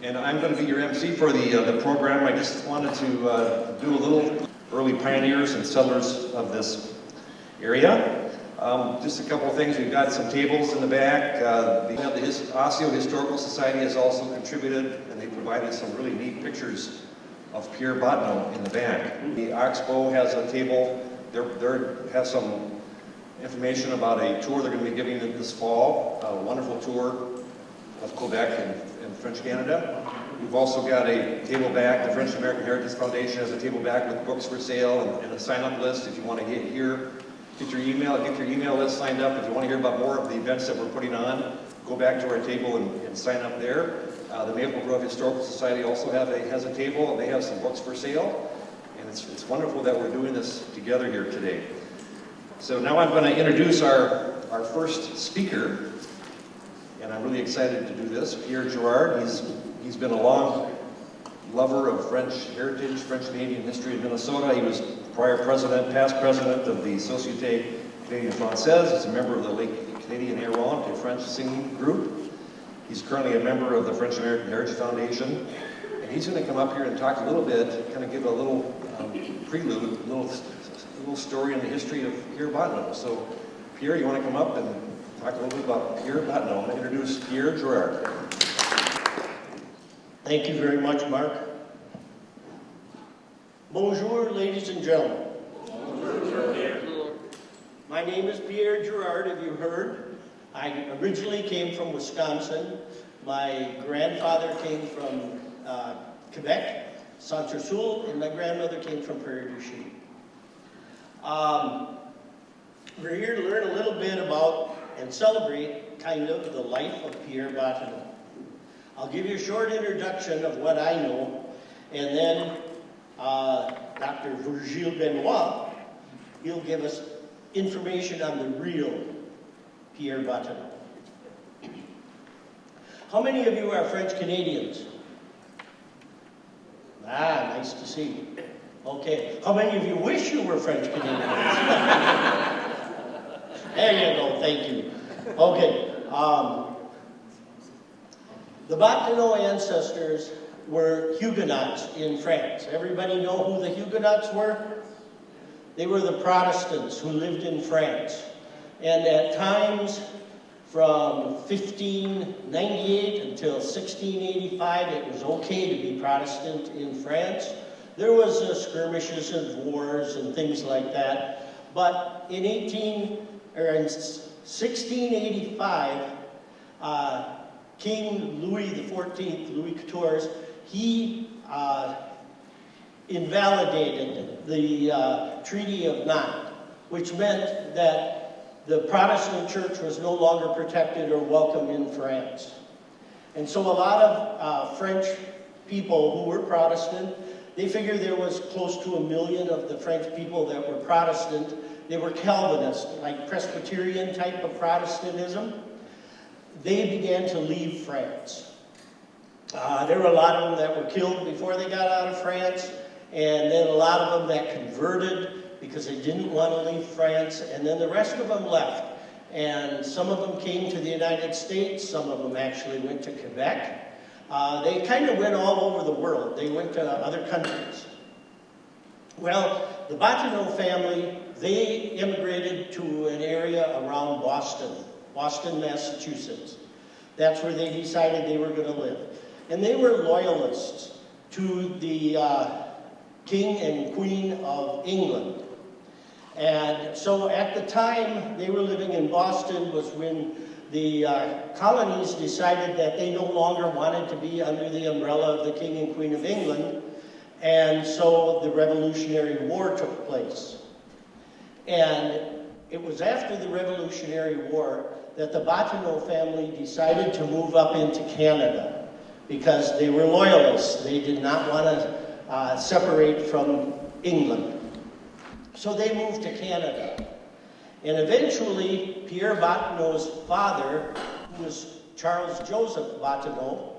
And I'm going to be your MC for the program. I just wanted to do a little early pioneers and settlers of this area. Just a couple of things. We've got some tables in the back. The Osseo Historical Society has also contributed, and they provided some really neat pictures of Pierre Bottineau in the back. The Oxbow has a table. They have some information about a tour they're going to be giving this fall, a wonderful tour of Quebec and French Canada. We've also got a table back. The French American Heritage Foundation has a table back with books for sale and a sign-up list if you want to get your email list signed up. If you want to hear about more of the events that we're putting on, go back to our table and sign up there. The Maple Grove Historical Society also has a table. They have some books for sale, and it's wonderful that we're doing this together here today. So now I'm going to introduce our first speaker, and I'm really excited to do this. Pierre Girard. He's been a long lover of French heritage, French Canadian history in Minnesota. He was past president of the Société Canadienne Française. He's a member of the Lake Canadian Errant, a French singing group. He's currently a member of the French American Heritage Foundation. And he's going to come up here and talk a little bit, kind of give a little prelude, a little story in the history of Pierre Bottineau. So, Pierre, you want to come up and talk a little bit about Pierre Bottineau? I'm going to introduce Pierre Girard. Thank you very much, Mark. Bonjour, ladies and gentlemen. Bonjour. My name is Pierre Girard, have you heard? I originally came from Wisconsin. My grandfather came from Quebec, Centre-Sul, and my grandmother came from Prairie du Chien. We're here to learn a little bit about and celebrate kind of the life of Pierre Bottineau. I'll give you a short introduction of what I know, and then Dr. Virgile Benoit, he'll give us information on the real Pierre Bottineau. How many of you are French Canadians? Ah, nice to see you. Okay, how many of you wish you were French Canadians? There you go, thank you. Okay, the Bottineau ancestors were Huguenots in France. Everybody know who the Huguenots were? They were the Protestants who lived in France. And at times, from 1598 until 1685, it was okay to be Protestant in France. There was skirmishes and wars and things like that. But in 1685, King Louis XIV, Louis XIV, he invalidated the Treaty of Nantes, which meant that the Protestant church was no longer protected or welcome in France. And so a lot of French people who were Protestant, they figured there was close to 1 million of the French people that were Protestant. They were Calvinist, like Presbyterian type of Protestantism. They began to leave France. There were a lot of them that were killed before they got out of France, and then a lot of them that converted because they didn't want to leave France, and then the rest of them left. And some of them came to the United States, some of them actually went to Quebec. They kind of went all over the world. They went to other countries. Well, the Bottineau family, they immigrated to an area around Boston, Massachusetts. That's where they decided they were going to live. And they were loyalists to the King and Queen of England. And so at the time they were living in Boston was when the colonies decided that they no longer wanted to be under the umbrella of the King and Queen of England. And so the Revolutionary War took place. And it was after the Revolutionary War that the Bottineau family decided to move up into Canada because they were loyalists. They did not want to separate from England. So they moved to Canada. And eventually, Pierre Bottineau's father, who was Charles Joseph Bottineau,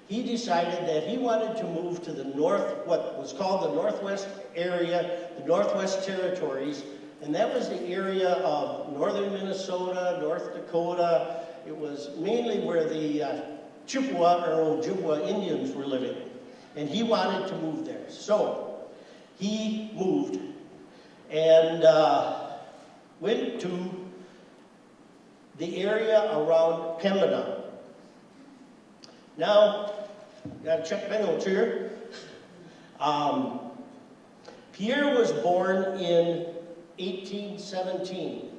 he decided that he wanted to move to the north, what was called the Northwest area, the Northwest Territories, and that was the area of northern Minnesota, North Dakota. It was mainly where the Chippewa or Ojibwa Indians were living. And he wanted to move there. So he moved and went to the area around Pembina. Now, got to check my notes here. Pierre was born in 1817,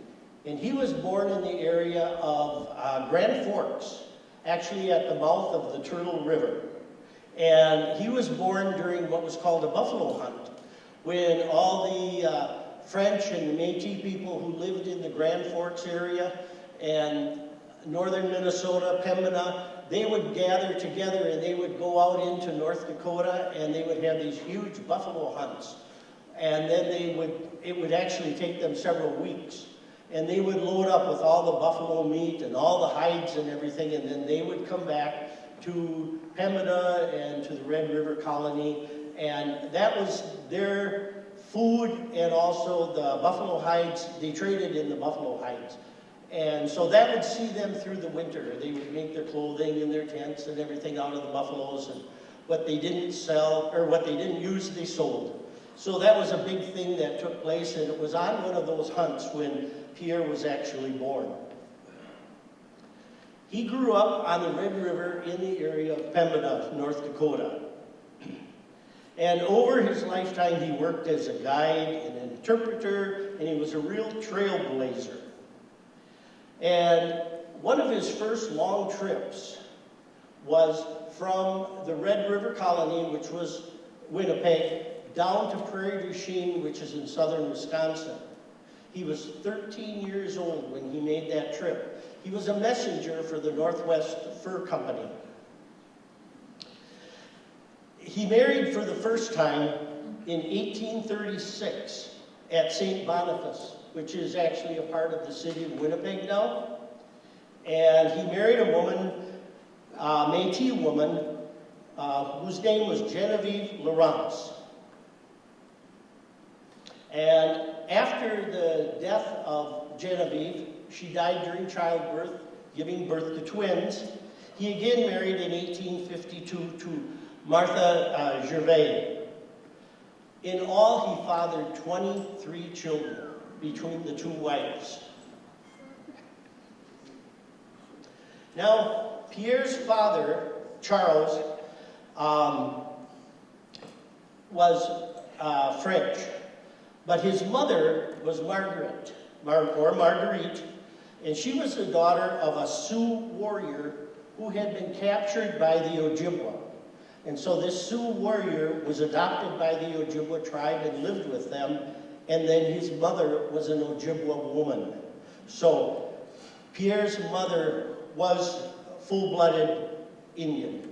and he was born in the area of Grand Forks, actually at the mouth of the Turtle River. And he was born during what was called a buffalo hunt, when all the French and Métis people who lived in the Grand Forks area and northern Minnesota, Pembina, they would gather together and they would go out into North Dakota and they would have these huge buffalo hunts. And then it would actually take them several weeks. And they would load up with all the buffalo meat and all the hides and everything, and then they would come back to Pembina and to the Red River Colony, and that was their food, and also the buffalo hides. They traded in the buffalo hides. And so that would see them through the winter. They would make their clothing and their tents and everything out of the buffaloes, and what they didn't sell, or what they didn't use, they sold. So that was a big thing that took place, and it was on one of those hunts when Pierre was actually born. He grew up on the Red River in the area of Pembina, North Dakota. And over his lifetime, he worked as a guide and an interpreter, and he was a real trailblazer. And one of his first long trips was from the Red River Colony, which was Winnipeg, down to Prairie du Chien, which is in southern Wisconsin. He was 13 years old when he made that trip. He was a messenger for the Northwest Fur Company. He married for the first time in 1836 at St. Boniface, which is actually a part of the city of Winnipeg now. And he married a woman, a Métis woman, whose name was Genevieve Laurence. And after the death of Genevieve, she died during childbirth, giving birth to twins. He again married in 1852 to Martha Gervais. In all, he fathered 23 children between the two wives. Now, Pierre's father, Charles, was French. But his mother was Marguerite, and she was the daughter of a Sioux warrior who had been captured by the Ojibwa. And so this Sioux warrior was adopted by the Ojibwa tribe and lived with them, and then his mother was an Ojibwa woman. So Pierre's mother was full-blooded Indian.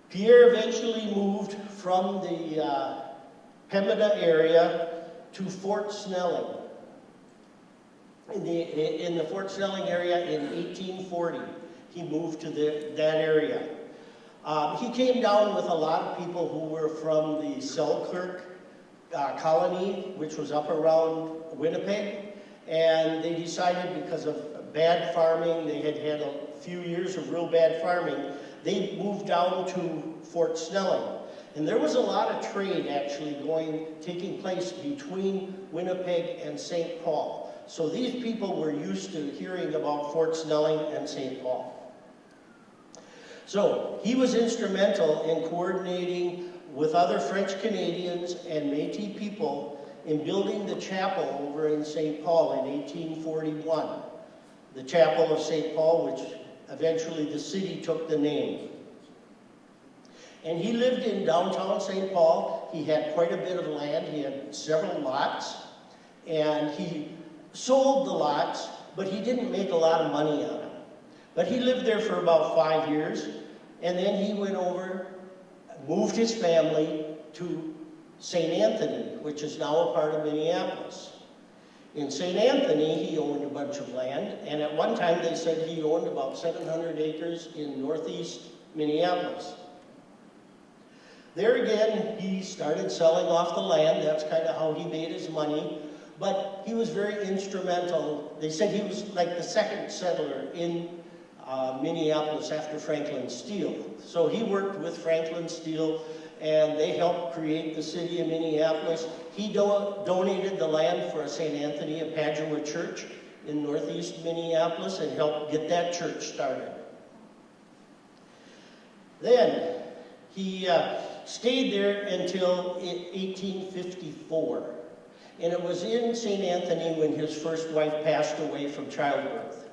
Pierre eventually moved from the Pembina area to Fort Snelling. In the Fort Snelling area in 1840, he moved to that area. He came down with a lot of people who were from the Selkirk colony, which was up around Winnipeg, and they decided, because of bad farming, they had had a few years of real bad farming, they moved down to Fort Snelling. And there was a lot of trade actually taking place between Winnipeg and St. Paul. So these people were used to hearing about Fort Snelling and St. Paul. So he was instrumental in coordinating with other French Canadians and Métis people in building the chapel over in St. Paul in 1841. The Chapel of St. Paul, which eventually the city took the name. And he lived in downtown St. Paul. He had quite a bit of land. He had several lots. And he sold the lots, but he didn't make a lot of money on them. But he lived there for about 5 years. And then he went over, moved his family to St. Anthony, which is now a part of Minneapolis. In St. Anthony, he owned a bunch of land, and at one time they said he owned about 700 acres in northeast Minneapolis. There again, he started selling off the land. That's kind of how he made his money. But he was very instrumental. They said he was like the second settler in Minneapolis after Franklin Steele. So he worked with Franklin Steele, and they helped create the city of Minneapolis. He donated the land for a St. Anthony of Padua church in northeast Minneapolis and helped get that church started. Then he stayed there until 1854. And it was in St. Anthony when his first wife passed away from childbirth.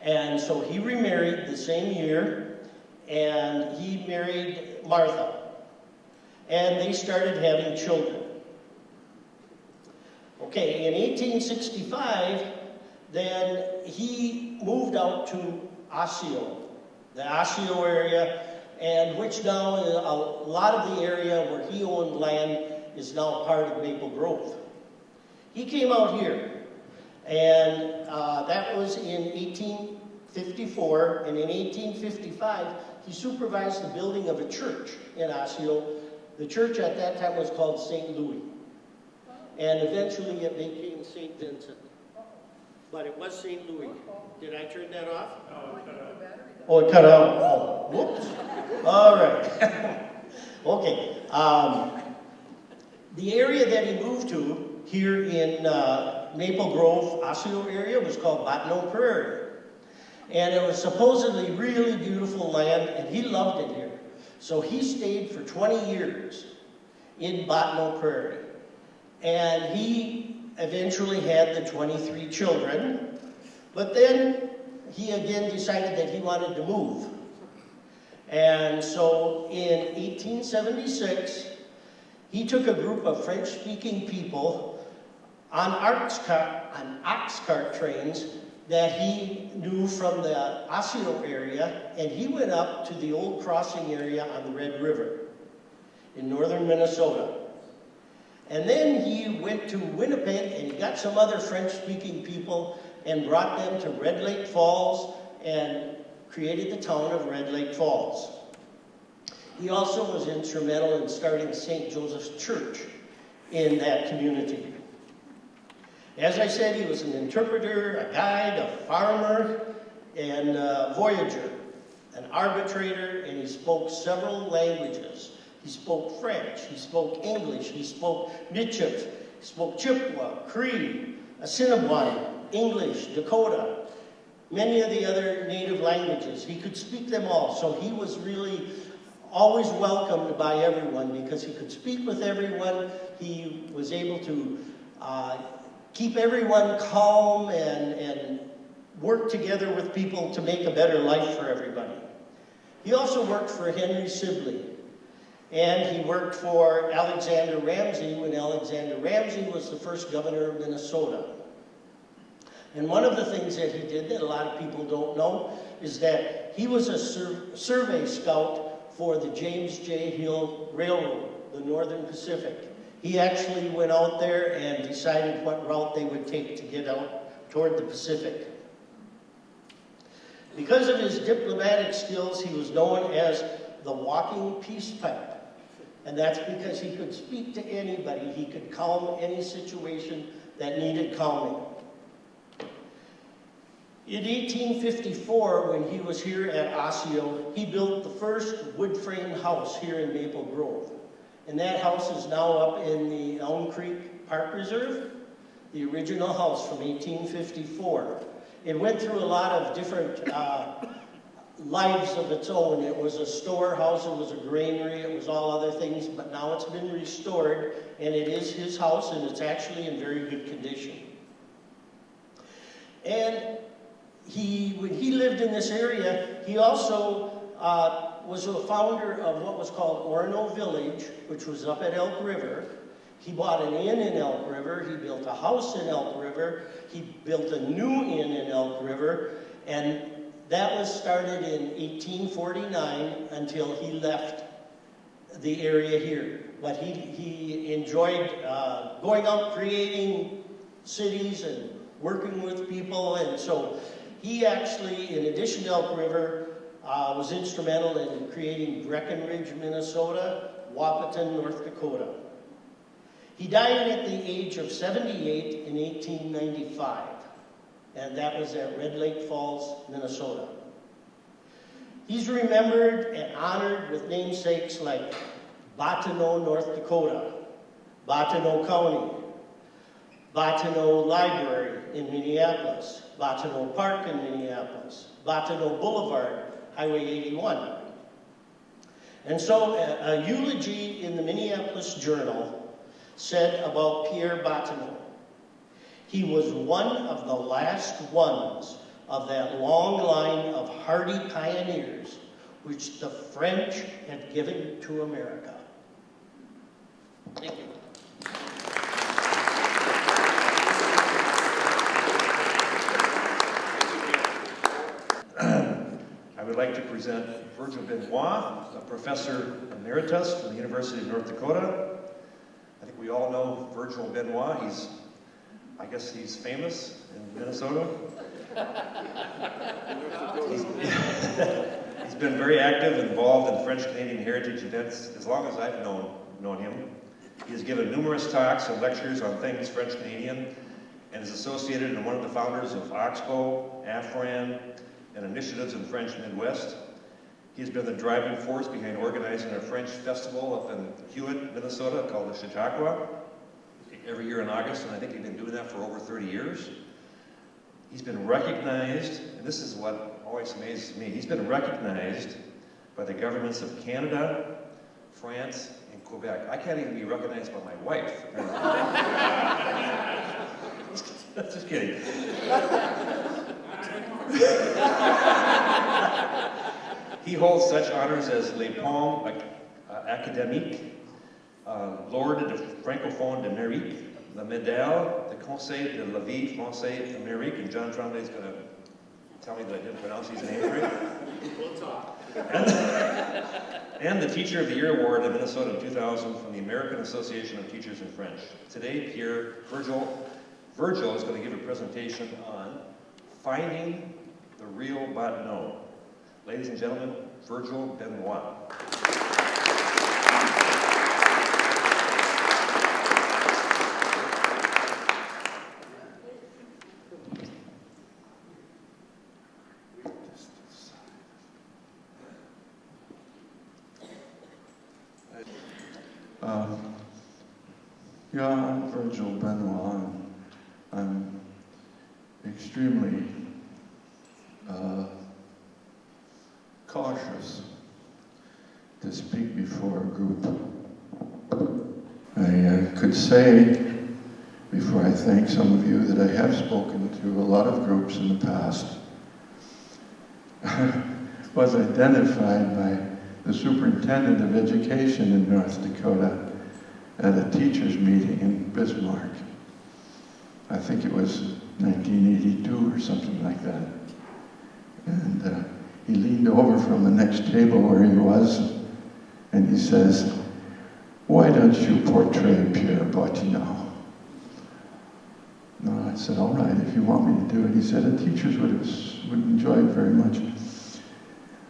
And so he remarried the same year, and he married Martha. And they started having children. Okay, in 1865, then he moved out to Osseo, the Osseo area, and which now, a lot of the area where he owned land is now part of Maple Grove. He came out here, and that was in 1854, and in 1855, he supervised the building of a church in Osseo. The church at that time was called St. Louis, and eventually it became St. Vincent. But it was St. Louis. Did I turn that off? Oh, it cut out. Oh, whoops. All right. Okay. The area that he moved to here in Maple Grove, Osseo area, was called Bottineau Prairie. And it was supposedly really beautiful land, and he loved it here. So he stayed for 20 years in Bottineau Prairie. And he eventually had the 23 children, but then he again decided that he wanted to move. And so in 1876, he took a group of French-speaking people on ox cart trains that he knew from the Osseo area, and he went up to the old crossing area on the Red River in northern Minnesota. And then he went to Winnipeg, and he got some other French-speaking people and brought them to Red Lake Falls and created the town of Red Lake Falls. He also was instrumental in starting St. Joseph's Church in that community. As I said, he was an interpreter, a guide, a farmer, and a voyager, an arbitrator, and he spoke several languages. He spoke French, he spoke English, he spoke Michif, he spoke Chippewa, Cree, Assiniboine, English, Dakota, many of the other native languages. He could speak them all, so he was really always welcomed by everyone because he could speak with everyone. He was able to keep everyone calm and work together with people to make a better life for everybody. He also worked for Henry Sibley. And he worked for Alexander Ramsey when Alexander Ramsey was the first governor of Minnesota. And one of the things that he did that a lot of people don't know is that he was a survey scout for the James J. Hill Railroad, the Northern Pacific. He actually went out there and decided what route they would take to get out toward the Pacific. Because of his diplomatic skills, he was known as the walking peace pipe. And that's because he could speak to anybody. He could calm any situation that needed calming. In 1854, when he was here at Osseo, he built the first wood-frame house here in Maple Grove. And that house is now up in the Elm Creek Park Reserve, the original house from 1854. It went through a lot of different lives of its own. It was a storehouse, it was a granary, it was all other things, but now it's been restored, and it is his house, and it's actually in very good condition. And when he lived in this area, he also was a founder of what was called Orono Village, which was up at Elk River. He bought an inn in Elk River, he built a house in Elk River, he built a new inn in Elk River, and that was started in 1849 until he left the area here. But he enjoyed going out creating cities and working with people, and so he actually, in addition to Elk River, was instrumental in creating Breckenridge, Minnesota, Wahpeton, North Dakota. He died at the age of 78 in 1895, and that was at Red Lake Falls, Minnesota. He's remembered and honored with namesakes like Bottineau, North Dakota, Bottineau County, Bottineau Library in Minneapolis, Bottineau Park in Minneapolis, Bottineau Boulevard, Highway 81. And so a eulogy in the Minneapolis Journal said about Pierre Bottineau, he was one of the last ones of that long line of hardy pioneers which the French had given to America. Thank you. I would like to present Virgil Benoit, a professor emeritus from the University of North Dakota. I think we all know Virgil Benoit. I guess he's famous in Minnesota. He's been very active, involved in French-Canadian heritage events as long as I've known him. He has given numerous talks and lectures on things French-Canadian and is associated and one of the founders of Oxbow, AFRAN, and initiatives in French Midwest. He has been the driving force behind organizing a French festival up in Hewitt, Minnesota called the Chautauqua every year in August, and I think he's been doing that for over 30 years. He's been recognized, and this is what always amazes me, he's been recognized by the governments of Canada, France, and Quebec. I can't even be recognized by my wife. Just kidding. He holds such honors as Les Palmes Académiques, L'Ordre de Francophone d'Amérique, La Médaille de Conseil de la Vie Française d'Amérique, and John Tremblay is going to tell me that I didn't pronounce these names right. We'll talk. And the Teacher of the Year Award in Minnesota in 2000 from the American Association of Teachers in French. Today, Virgil is going to give a presentation on finding the real Bottineau. Ladies and gentlemen, Virgil Benoit. Yeah, I'm Virgil Benoit. I'm extremely cautious to speak before a group. I could say, before I thank some of you, that I have spoken to a lot of groups in the past. Was identified by the superintendent of education in North Dakota at a teachers' meeting in Bismarck. I think it was 1982 or something like that. And he leaned over from the next table where he was, and he says, "Why don't you portray Pierre Bottineau?" No, I said, "All right, if you want me to do it." He said, "The teachers would enjoy it very much."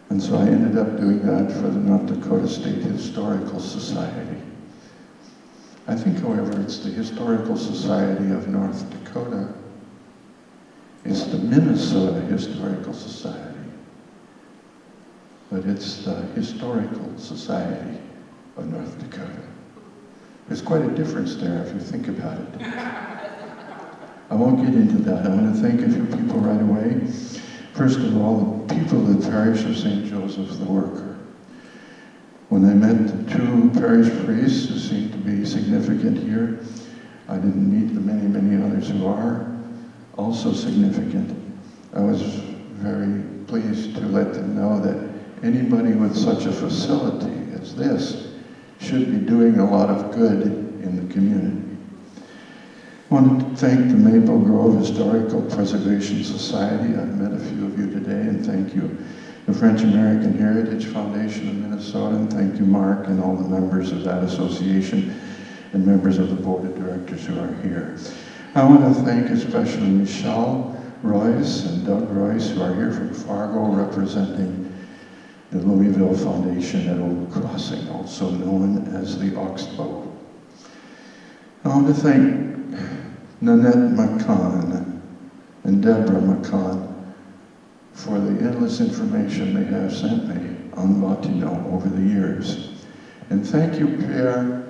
And so I ended up doing that for the North Dakota State Historical Society. I think, however, it's the Historical Society of North Dakota. It's the Minnesota Historical Society. But it's the Historical Society of North Dakota. There's quite a difference there if you think about it. I won't get into that. I want to thank a few people right away. First of all, the people of the parish of St. Joseph the Worker. When I met the two parish priests who seem to be significant here, I didn't meet the many, many others who are also significant. I was very pleased to let them know that anybody with such a facility as this should be doing a lot of good in the community. I want to thank the Maple Grove Historical Preservation Society. I've met a few of you today, and thank you. The French American Heritage Foundation of Minnesota, and thank you, Mark, and all the members of that association and members of the board of directors who are here. I want to thank especially Michelle Royce and Doug Royce, who are here from Fargo, representing the Louisville Foundation at Old Crossing, also known as the Oxbow. I want to thank Nanette McCann and Deborah McCann for the endless information they have sent me on Bottineau over the years. And thank you, Pierre,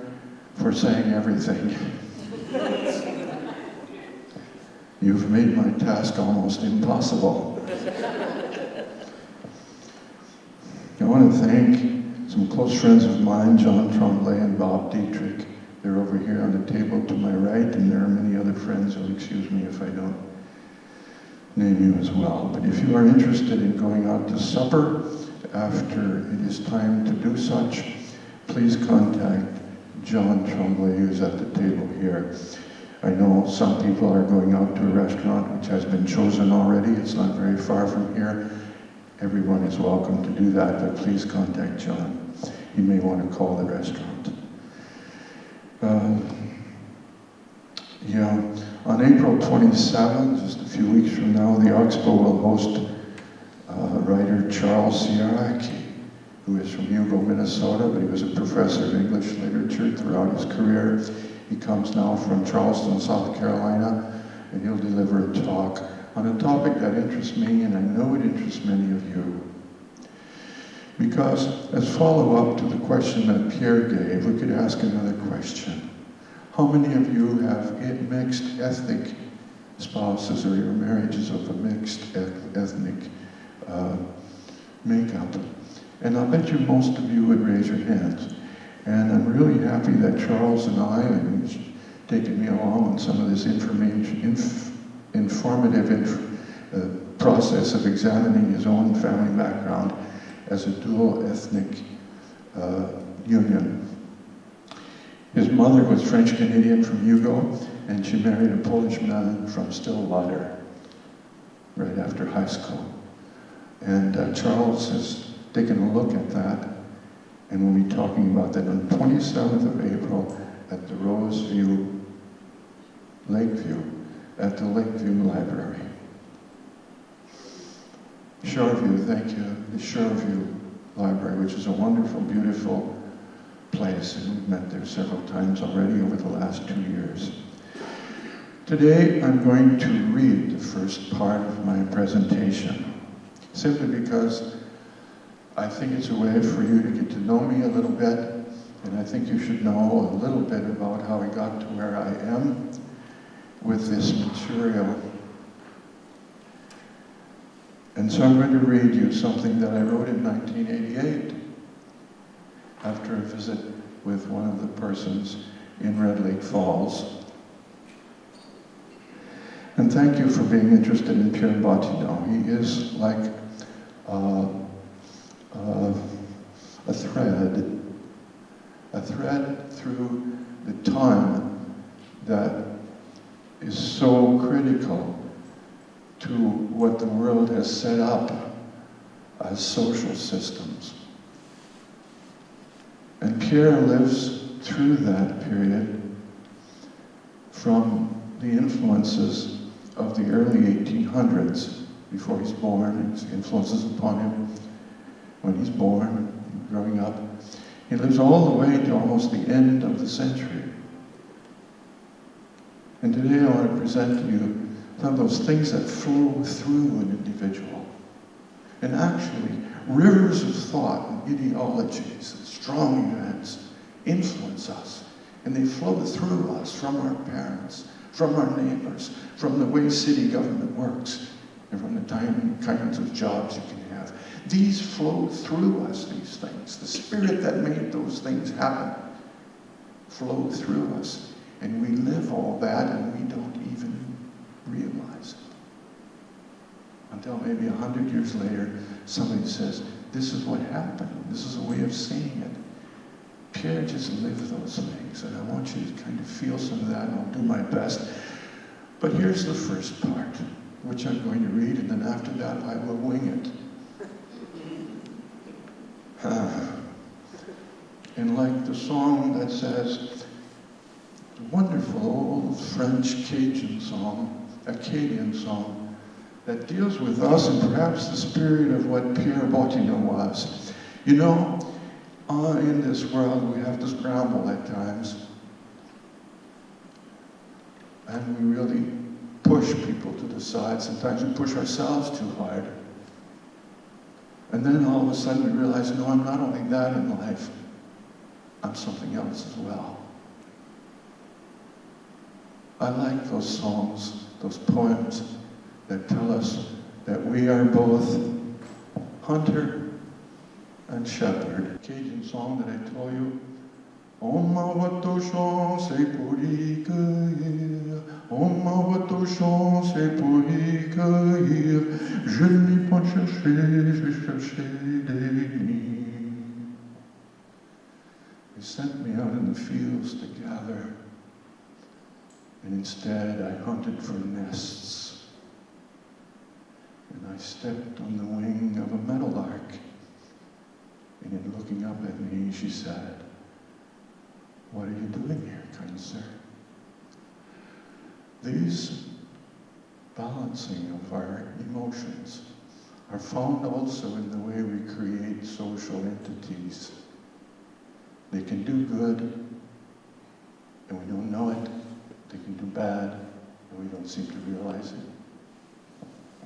for saying everything. You've made my task almost impossible. I want to thank some close friends of mine, John Tremblay and Bob Dietrich. They're over here on the table to my right, and there are many other friends who'll excuse me if I don't name you as well. But if you are interested in going out to supper after it is time to do such, please contact John Tremblay, who's at the table here. I know some people are going out to a restaurant which has been chosen already. It's not very far from here. Everyone is welcome to do that, but please contact John. You may want to call the restaurant. On April 27th, just a few weeks from now, the Oxbow will host writer Charles Sierraki, who is from Hugo, Minnesota, but he was a professor of English literature throughout his career. He comes now from Charleston, South Carolina, and he'll deliver a talk on a topic that interests me, and I know it interests many of you. Because as follow-up to the question that Pierre gave, we could ask another question. How many of you have mixed ethnic spouses, or your marriages of a mixed ethnic makeup? And I'll bet you most of you would raise your hands. And I'm really happy that Charles and I, and he's taken me along on some of this informative process of examining his own family background as a dual ethnic union. His mother was French-Canadian from Hugo, and she married a Polish man from Stillwater right after high school. And Charles has taken a look at that, and we'll be talking about that on 27th of April at the Lakeview, at the Lakeview Library. Shoreview, thank you. The Shoreview Library, which is a wonderful, beautiful place, and we've met there several times already over the last 2 years. Today, I'm going to read the first part of my presentation, simply because I think it's a way for you to get to know me a little bit, and I think you should know a little bit about how I got to where I am with this material. And so I'm going to read you something that I wrote in 1988 after a visit with one of the persons in Red Lake Falls. And thank you for being interested in Pierre Bottineau. He is like a thread through the time that is so critical to what the world has set up as social systems. And Pierre lives through that period from the influences of the early 1800s, before he's born, his influences upon him when he's born, growing up. He lives all the way to almost the end of the century. And today I want to present to you some of those things that flow through an individual. And actually, rivers of thought and ideologies and strong events influence us. And they flow through us from our parents, from our neighbors, from the way city government works, and from the kinds of jobs you can have. These flow through us, these things. The spirit that made those things happen flow through us. And we live all that, and we don't even realize it. Until maybe 100 years later, somebody says, this is what happened. This is a way of seeing it. Pierre just lived those things, and I want you to kind of feel some of that, and I'll do my best. But here's the first part, which I'm going to read, and then after that, I will wing it. And like the song that says, the wonderful old French Cajun song, Acadian song, that deals with us and perhaps the spirit of what Pierre Bottineau was. You know, in this world we have to scramble at times. and we really push people to the side. Sometimes we push ourselves too hard. And then all of a sudden we realize, no, I'm not only that in life, I'm something else as well. I like those songs, those poems that tell us that we are both hunter and shepherd. Cajun song that I told you. On m'a votre chance pour y cueillir. On m'a votre chance pour y cueillir. Je n'ai pas cherché, j'ai cherché des nids. They sent me out in the fields to gather, and instead I hunted for nests. And I stepped on the wing of a meadowlark, and in looking up at me, she said, "What are you doing here, kind sir?" These balancing of our emotions are found also in the way we create social entities. They can do good, and we don't know it. They can do bad, and we don't seem to realize it.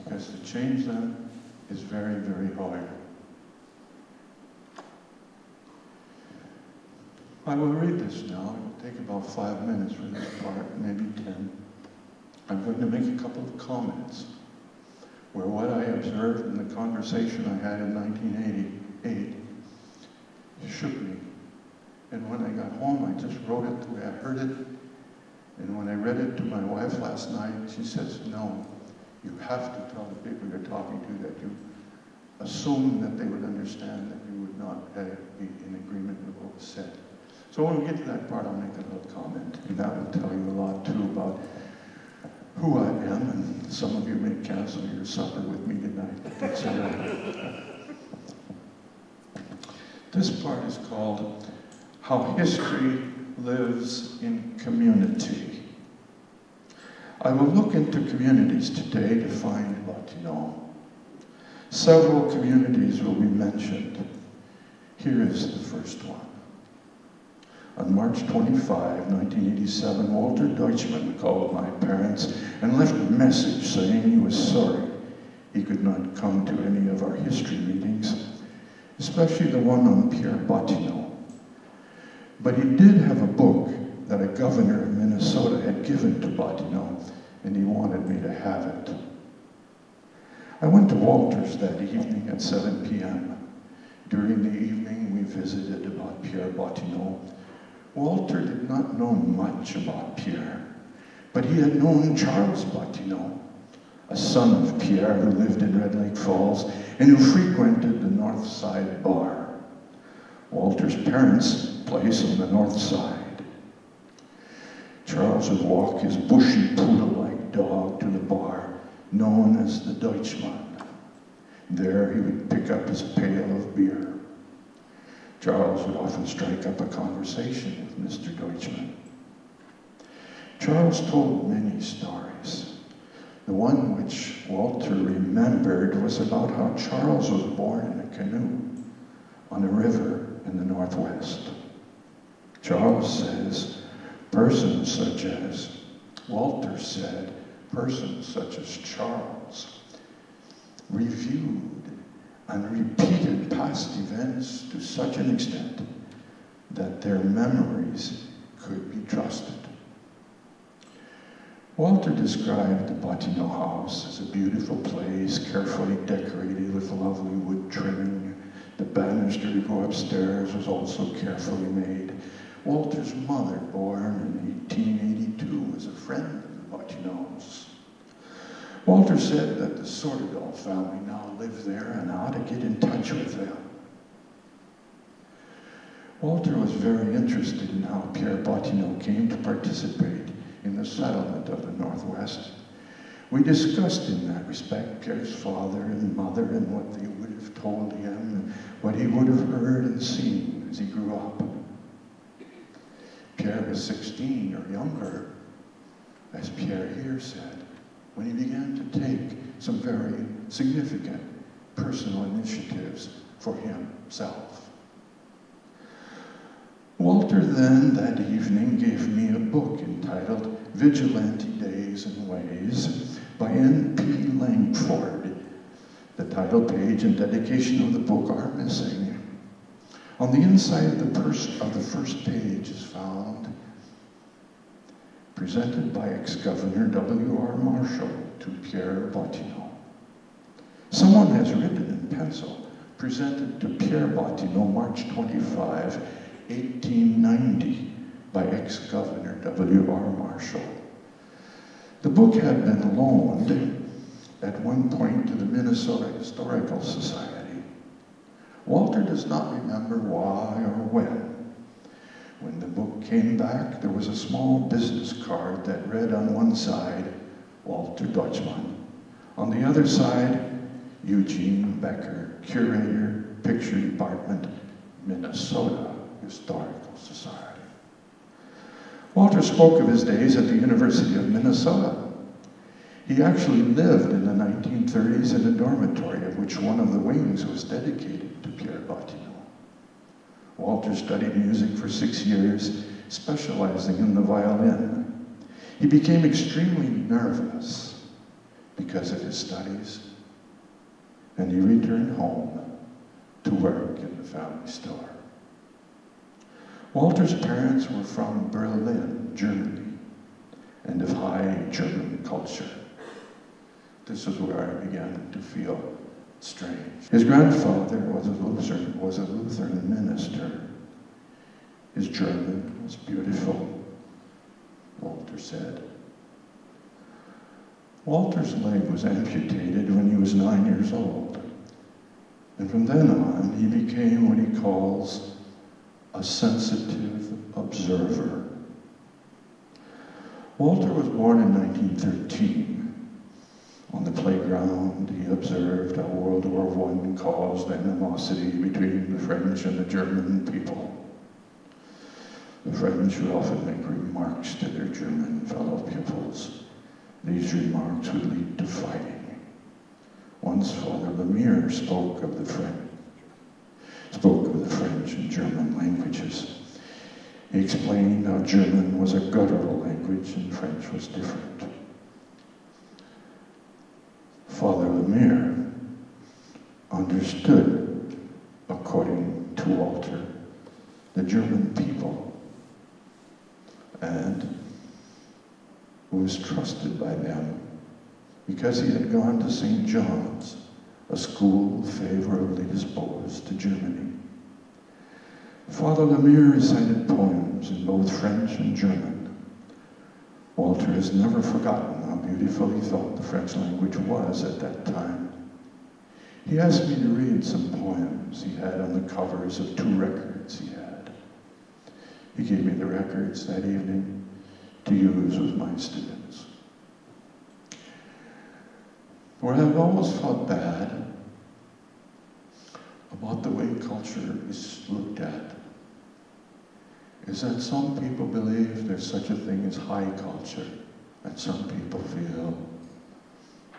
Because to change them is very, very hard. I will read this now. It will take about 5 minutes for this part, maybe 10. I'm going to make a couple of comments where what I observed in the conversation I had in 1988 shook me. And when I got home, I just wrote it the way I heard it. And when I read it to my wife last night, she says, "No, you have to tell the people you're talking to that you assume that they would understand that you would not be in agreement with what was said." So when we get to that part, I'll make a little comment, and that will tell you a lot, too, about who I am, and some of you may cancel your supper with me tonight. That's all right. This part is called How History Lives in Community. I will look into communities today to find Bottineau. Several communities will be mentioned. Here is the first one. On March 25, 1987, Walter Deutschmann called my parents and left a message saying he was sorry he could not come to any of our history meetings, especially the one on Pierre Bottineau. But he did have a book that a governor of Minnesota had given to Bottineau, and he wanted me to have it. I went to Walter's that evening at 7 p.m. During the evening, we visited about Pierre Bottineau. Walter did not know much about Pierre, but he had known Charles Bottineau, a son of Pierre who lived in Red Lake Falls and who frequented the North Side Bar, Walter's parents' place on the north side. Charles would walk his bushy poodle-like dog to the bar, known as the Deutschmann. There he would pick up his pail of beer. Charles would often strike up a conversation with Mr. Deutschmann. Charles told many stories. The one which Walter remembered was about how Charles was born in a canoe on a river in the Northwest. Charles says, persons such as, Walter said, persons such as Charles reviewed and repeated past events to such an extent that their memories could be trusted. Walter described the Bottineau house as a beautiful place, carefully decorated with lovely wood trimming. The banister to go upstairs was also carefully made. Walter's mother, born in 1882, was a friend of the Bottineaus. Walter said that the Sortadol family now lived there and how to get in touch with them. Walter was very interested in how Pierre Bottineau came to participate in the settlement of the Northwest. We discussed in that respect Pierre's father and mother and what they would have told him and what he would have heard and seen as he grew up. Pierre was 16 or younger, as Pierre here said, when he began to take some very significant personal initiatives for himself. Walter Walter then, that evening, gave me a book entitled Vigilante Days and Ways by N.P. Langford. The title page and dedication of the book are missing. On the inside of the first page is found, presented by ex-Governor W.R. Marshall to Pierre Bottineau. Someone has written in pencil, presented to Pierre Bottineau, March 25, 1890, by ex-Governor W.R. Marshall. The book had been loaned at one point to the Minnesota Historical Society. Walter does not remember why or when. When the book came back, there was a small business card that read on one side, Walter Dutchman. On the other side, Eugene Becker, Curator, Picture Department, Minnesota Historical Society. Walter spoke of his days at the University of Minnesota. He actually lived in the 1930s in a dormitory of which one of the wings was dedicated to Pierre Bottineau. Walter studied music for 6 years, specializing in the violin. He became extremely nervous because of his studies, and he returned home to work in the family store. Walter's parents were from Berlin, Germany, and of high German culture. This is where I began to feel strange. His grandfather was a Lutheran minister. His German was beautiful, Walter said. Walter's leg was amputated when he was 9 years old. And from then on, he became what he calls a sensitive observer. Walter was born in 1913. On the playground, he observed how World War I caused animosity between the French and the German people. The French would often make remarks to their German fellow pupils. These remarks would lead to fighting. Once Father Lemire spoke of the French and German languages. He explained how German was a guttural language and French was different. Father Lemire understood, according to Walter, the German people and was trusted by them because he had gone to St. John's, a school favorably disposed to Germany. Father Lemire recited poems in both French and German. Walter has never forgotten how beautiful he thought the French language was at that time. He asked me to read some poems he had on the covers of 2 records he had. He gave me the records that evening to use with my students. For I've always felt bad about the way culture is looked at. Is that some people believe there's such a thing as high culture, and some people feel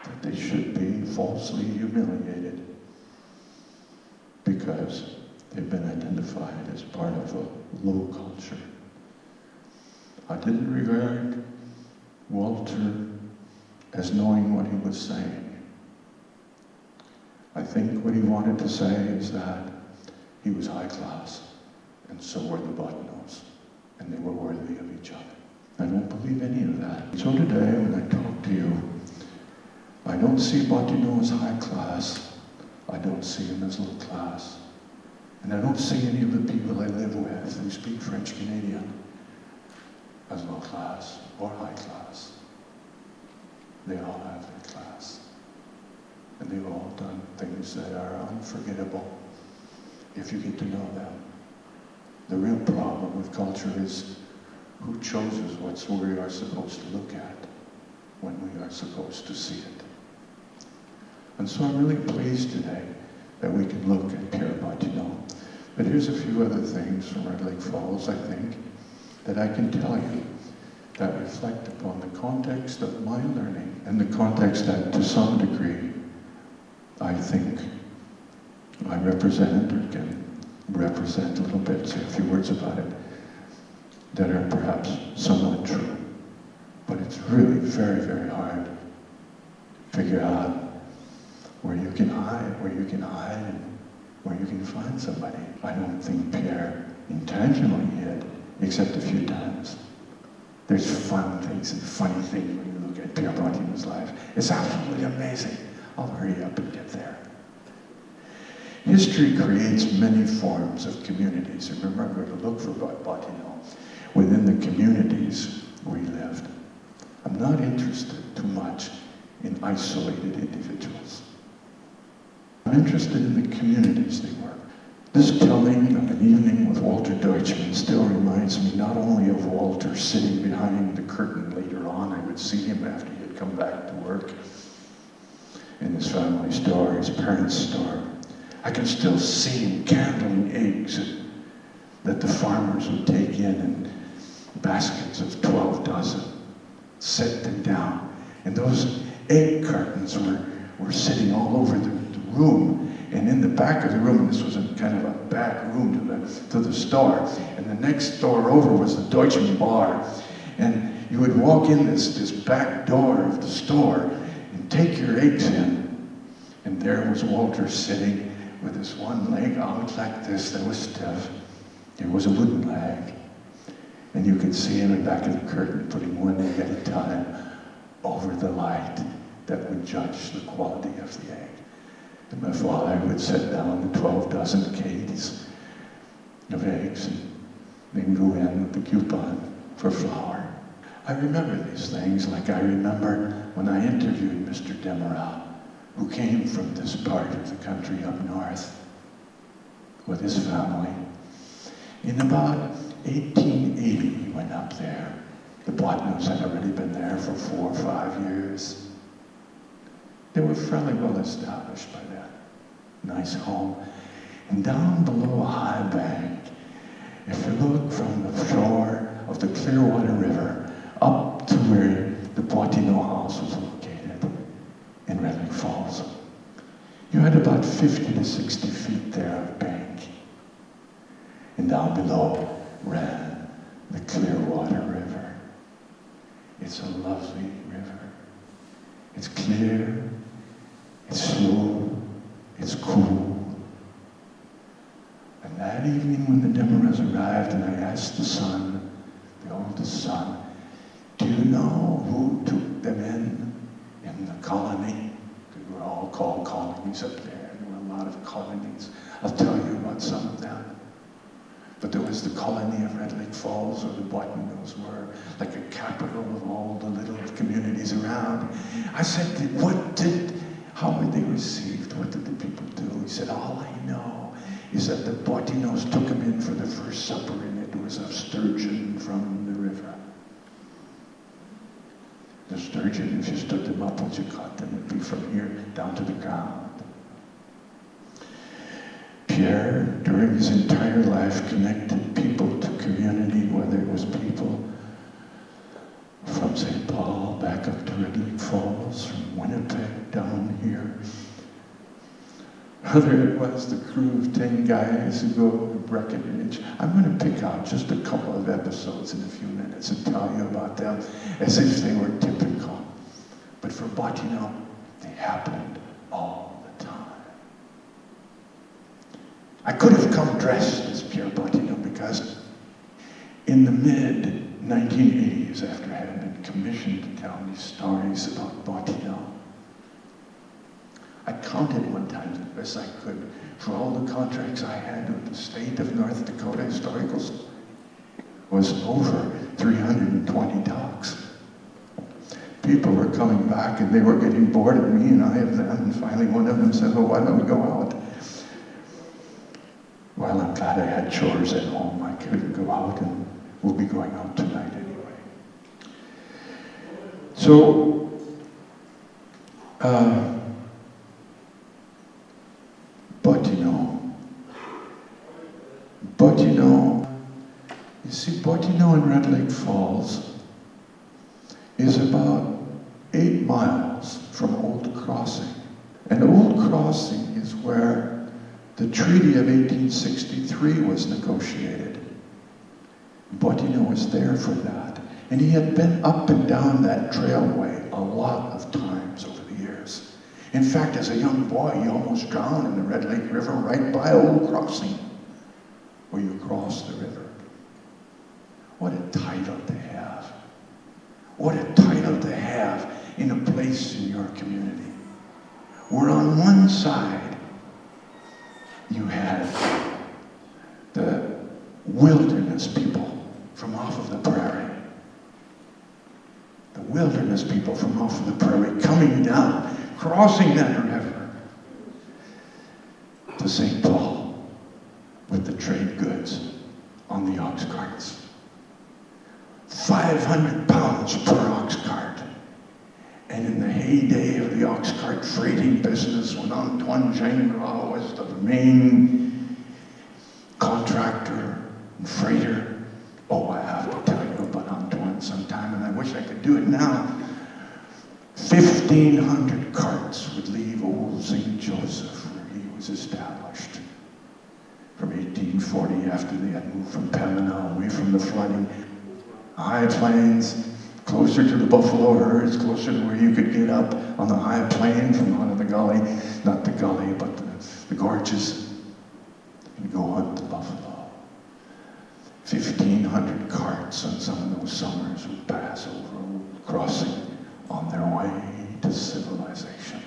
that they should be falsely humiliated because they've been identified as part of a low culture. I didn't regard Walter as knowing what he was saying. I think what he wanted to say is that he was high class, and so were the Bottineaus, and they were worthy of each other. I don't believe any of that. So today, when I talk to you, I don't see Bottineau as high class. I don't see him as low class. And I don't see any of the people I live with who speak French Canadian as low class or high class. They all have their class. And they've all done things that are unforgettable if you get to know them. The real problem with culture is who chooses what we are supposed to look at when we are supposed to see it. And so I'm really pleased today that we can look at Pierre Bottineau. But here's a few other things from Red Lake Falls, I think, that I can tell you that reflect upon the context of my learning and the context that, to some degree, I think I represent or can represent a little bit, say a few words about it. that are perhaps somewhat true. But it's really very, very hard to figure out where you can hide, and where you can find somebody. I don't think Pierre intentionally hid, except a few times. There's fun things and funny things when you look at Pierre Bottineau's life. It's absolutely amazing. I'll hurry up and get there. History creates many forms of communities. And remember to look for Bottineau within the communities we lived. I'm not interested too much in isolated individuals. I'm interested in the communities they were. This telling of an evening with Walter Deutschmann still reminds me not only of Walter sitting behind the curtain later on. I would see him after he had come back to work in his family store, his parents' store. I can still see him candling eggs that the farmers would take in baskets of 12 dozen, set them down. And those egg cartons were sitting all over the room. And in the back of the room, this was a kind of a back room to the store. And the next door over was the Deutschmann bar. And you would walk in this back door of the store and take your eggs in. And there was Walter sitting with his one leg out like this that was stiff. It was a wooden leg. And you could see him in the back of the curtain putting one egg at a time over the light that would judge the quality of the egg. And my father would set down the 12 dozen cages of eggs, and they go in with the coupon for flour. I remember these things like I remember when I interviewed Mr. Demerau, who came from this part of the country up north with his family. In about 1880, he went up there. The Bottineaus had already been there for 4 or 5 years. They were fairly well established by then. Nice home. And down below a high bank, if you look from the shore of the Clearwater River up to where the Bottineau house was located in Red Lake Falls, you had about 50 to 60 feet there of bank. And down below ran the Clearwater River. It's a lovely river. It's clear, it's slow, it's cool. And that evening when the Demerau's arrived and I asked the son, the oldest son, do you know who took them in the colony? Because we're all called colonies up there. There were a lot of colonies. I'll tell you about some of them. But there was the colony of Red Lake Falls, where the Bottineaus were, like a capital of all the little communities around. I said, how were they received? What did the people do? He said, all I know is that the Bottineaus took them in for the first supper, and it was of sturgeon from the river. The sturgeon, if you stood them up once you caught them, would be from here down to the ground. Pierre, during his entire life, connected people to community, whether it was people from St. Paul back up to Red Lake Falls, from Winnipeg down here. Whether it was the crew of 10 guys who go to Breckenridge. I'm going to pick out just a couple of episodes in a few minutes and tell you about them as if they were typical. But for Bottineau, they happened all the time. I could have come dressed as Pierre Bottineau because in the mid-1980s, after I had been commissioned to tell these stories about Bottineau, I counted one time as best I could for all the contracts I had with the state of North Dakota Historical Society was over 320 talks. People were coming back and they were getting bored of me and I of them, and finally one of them said, well, why don't we go out? Well, I'm glad I had chores at home. I couldn't go out, and we'll be going out tonight anyway. So, Bottineau, you see, Bottineau in Red Lake Falls is about 8 miles from Old Crossing. And Old Crossing is where the Treaty of 1863 was negotiated. Bottineau Bottineau was there for that. And he had been up and down that trailway a lot of times over the years. In fact, as a young boy, he almost drowned in the Red Lake River right by Old Crossing, where you cross the river. What a title to have. What a title to have in a place in your community. Where on one side, you had the wilderness people from off of the prairie. The wilderness people from off of the prairie coming down, crossing that river to St. Paul with the trade goods on the ox carts. 500 pounds per ox cart. And in the heyday of the ox cart freighting business, when Antoine Gingras was the main contractor and freighter, oh, I have to tell you about Antoine sometime, and I wish I could do it now. 1,500 carts would leave old St. Joseph, where he was established, from 1840, after they had moved from Bottineau, away from the flooding, high plains, closer to the buffalo herds, closer to where you could get up on the high plain from out of the gully, not the gully, but the gorges, and go hunt the buffalo. 1,500 carts on some of those summers would pass over Old Crossing on their way to civilization.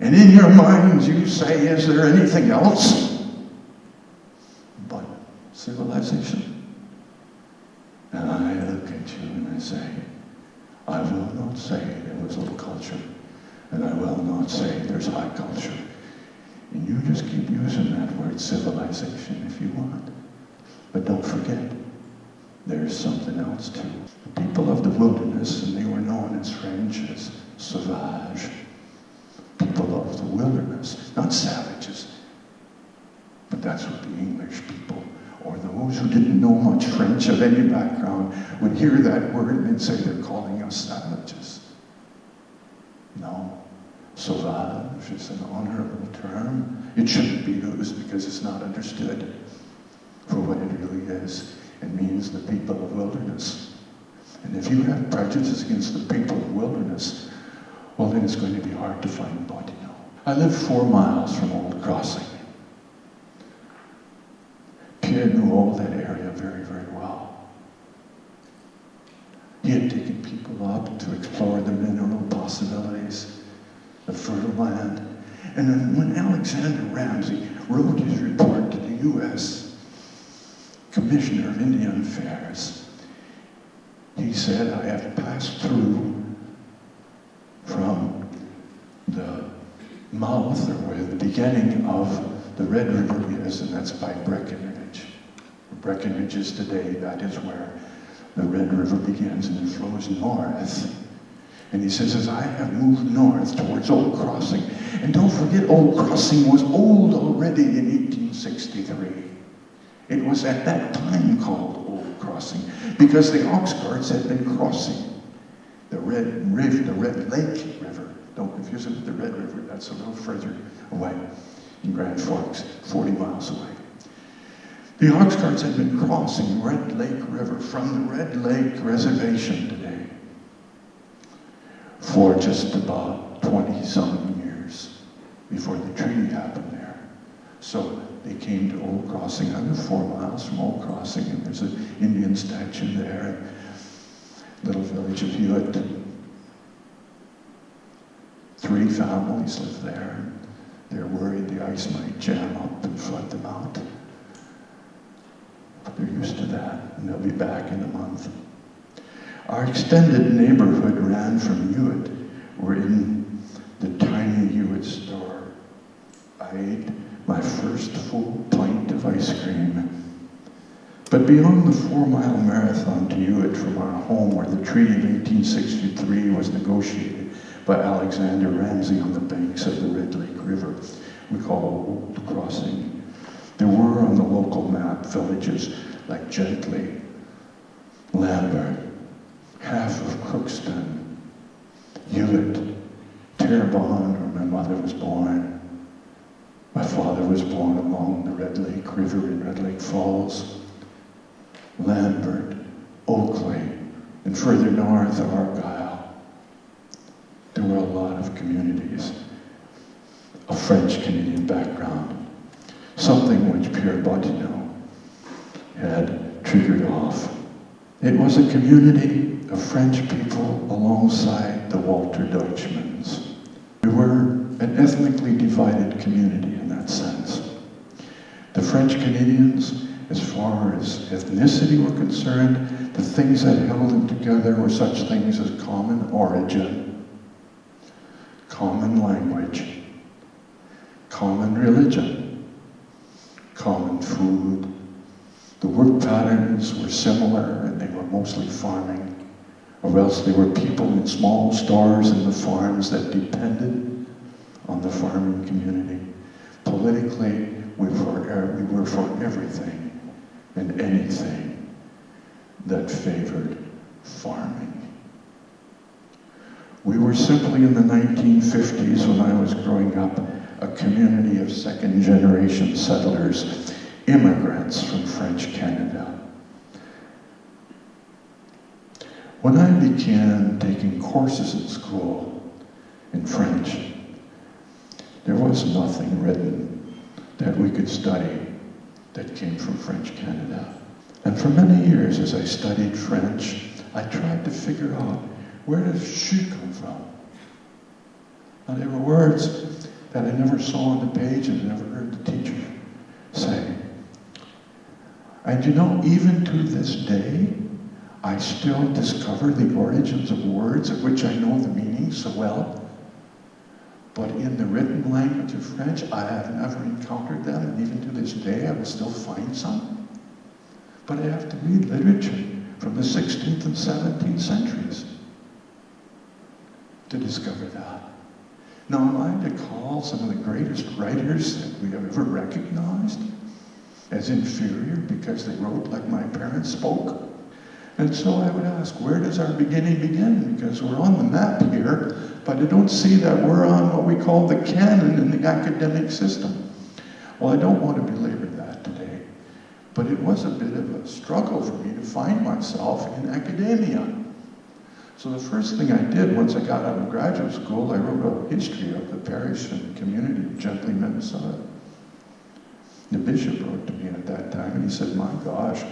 And in your minds you say, is there anything else but civilization? And I look at you and I say, I will not say there was low culture, and I will not say there's high culture. And you just keep using that word civilization if you want. But don't forget, there's something else too. The people of the wilderness, and they were known as French as sauvage, people of the wilderness, not savages, but that's what the English people, or those who didn't know much French of any background, would hear that word and they'd say they're calling us savages. No. Sauvage is an honorable term. It shouldn't be used because it's not understood for what it really is. It means the people of wilderness. And if you have prejudice against the people of wilderness, well, then it's going to be hard to find Bottineau. I live 4 miles from Old Crossing. Pierre knew all that area very, very well. He had taken people up to explore the mineral possibilities, the fertile land. And then when Alexander Ramsey wrote his report to the U.S. Commissioner of Indian Affairs, he said, I have passed through from the mouth, or where the beginning of the Red River is, and that's by Breckenridge. Breckenridge is today, that is where the Red River begins, and it flows north. And he says, as I have moved north towards Old Crossing, and don't forget, Old Crossing was old already in 1863. It was at that time called Old Crossing, because the ox carts had been crossing the Red Lake River. Don't confuse it with the Red River, that's a little further away in Grand Forks, 40 miles away. The ox carts had been crossing Red Lake River from the Red Lake Reservation today for just about 20-some years before the treaty happened there. So they came to Old Crossing. I live 4 miles from Old Crossing, and there's an Indian statue there, little village of Hewitt. 3 families live there. They're worried the ice might jam up and flood them out. But they're used to that, and they'll be back in a month. Our extended neighborhood ran from Hewitt. We're in the tiny Hewitt store. I ate my first full pint of ice cream. But beyond the 4-mile marathon to Hewitt from our home, where the Treaty of 1863 was negotiated by Alexander Ramsey on the banks of the Red Lake River, we call Old Crossing. There were on the local map villages like Gently, Lambert, half of Crookston, Hewitt, Terrebonne, where my mother was born. My father was born along the Red Lake River in Red Lake Falls. Lambert, Oakley, and further north, Argyle. There were a lot of communities of French-Canadian background, something which Pierre Bottineau had triggered off. It was a community of French people alongside the Walter Deutschmans. We were an ethnically divided community in that sense. The French Canadians, as far as ethnicity were concerned, the things that held them together were such things as common origin, common language, common religion, common food. The work patterns were similar, and they were mostly farming, or else they were people in small stores in the farms that depended on the farming community. Politically, we were for everything and anything that favored farming. We were simply in the 1950s, when I was growing up, a community of second-generation settlers, immigrants from French Canada. When I began taking courses in school in French, there was nothing written that we could study that came from French Canada. And for many years, as I studied French, I tried to figure out, where does "je" come from? Now, there were words that I never saw on the page and never heard the teacher say. And you know, even to this day, I still discover the origins of words of which I know the meaning so well. But in the written language of French, I have never encountered them, and even to this day, I will still find some. But I have to read literature from the 16th and 17th centuries to discover that. Now, am I to call some of the greatest writers that we have ever recognized as inferior because they wrote like my parents spoke? And so I would ask, where does our beginning begin? Because we're on the map here, but I don't see that we're on what we call the canon in the academic system. Well, I don't want to belabor that today, but it was a bit of a struggle for me to find myself in academia. So the first thing I did once I got out of graduate school, I wrote a history of the parish and community of Gently, Minnesota. The bishop wrote to me at that time, and he said, my gosh,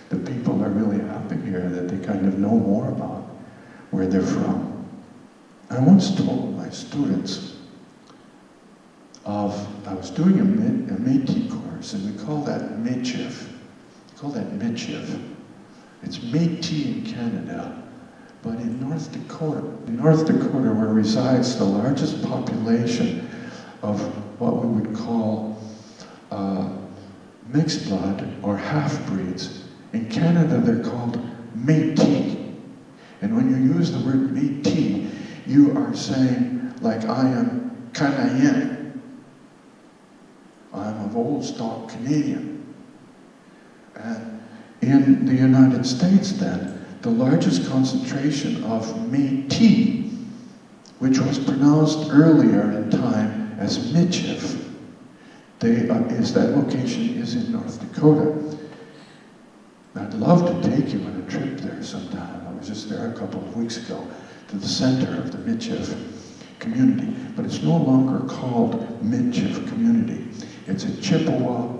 the people are really happy here that they kind of know more about where they're from. I once told my students I was doing a Métis course, and we call that Métis. We call that Métis. It's Métis in Canada, but in North Dakota, where resides the largest population of what we would call mixed blood or half-breeds. In Canada, they're called Métis. And when you use the word Métis, you are saying, like, I am Canadien. I'm of old stock Canadian. And in the United States, then, the largest concentration of Métis, which was pronounced earlier in time as Michif, that location is in North Dakota. I'd love to take you on a trip there sometime. I was just there a couple of weeks ago to the center of the Michif community, but it's no longer called Michif community. It's a Chippewa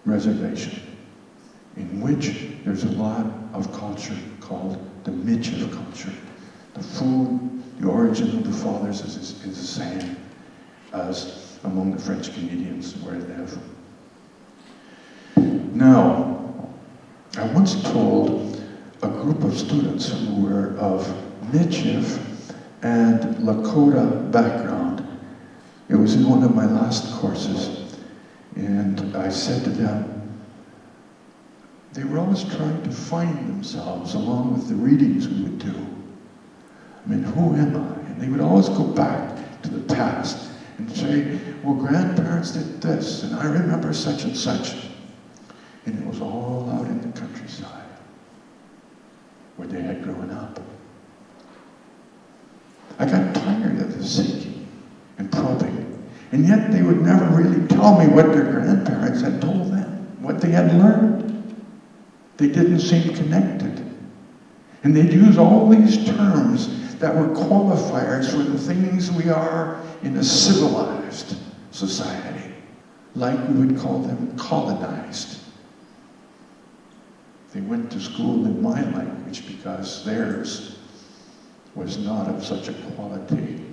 reservation in which there's a lot of culture called the Michif culture. The food, the origin of the fathers is the same as among the French Canadians where I live. Now, I once told a group of students who were of Michif and Lakota background. It was in one of my last courses, and I said to them, they were always trying to find themselves along with the readings we would do. I mean, who am I? And they would always go back to the past and say, well, grandparents did this, and I remember such and such. And it was all out in the countryside where they had grown up. I got tired of the seeking and probing, and yet they would never really tell me what their grandparents had told them, what they had learned. They didn't seem connected. And they'd use all these terms that were qualifiers for the things we are in a civilized society. Like we would call them colonized. They went to school in my language because theirs was not of such a quality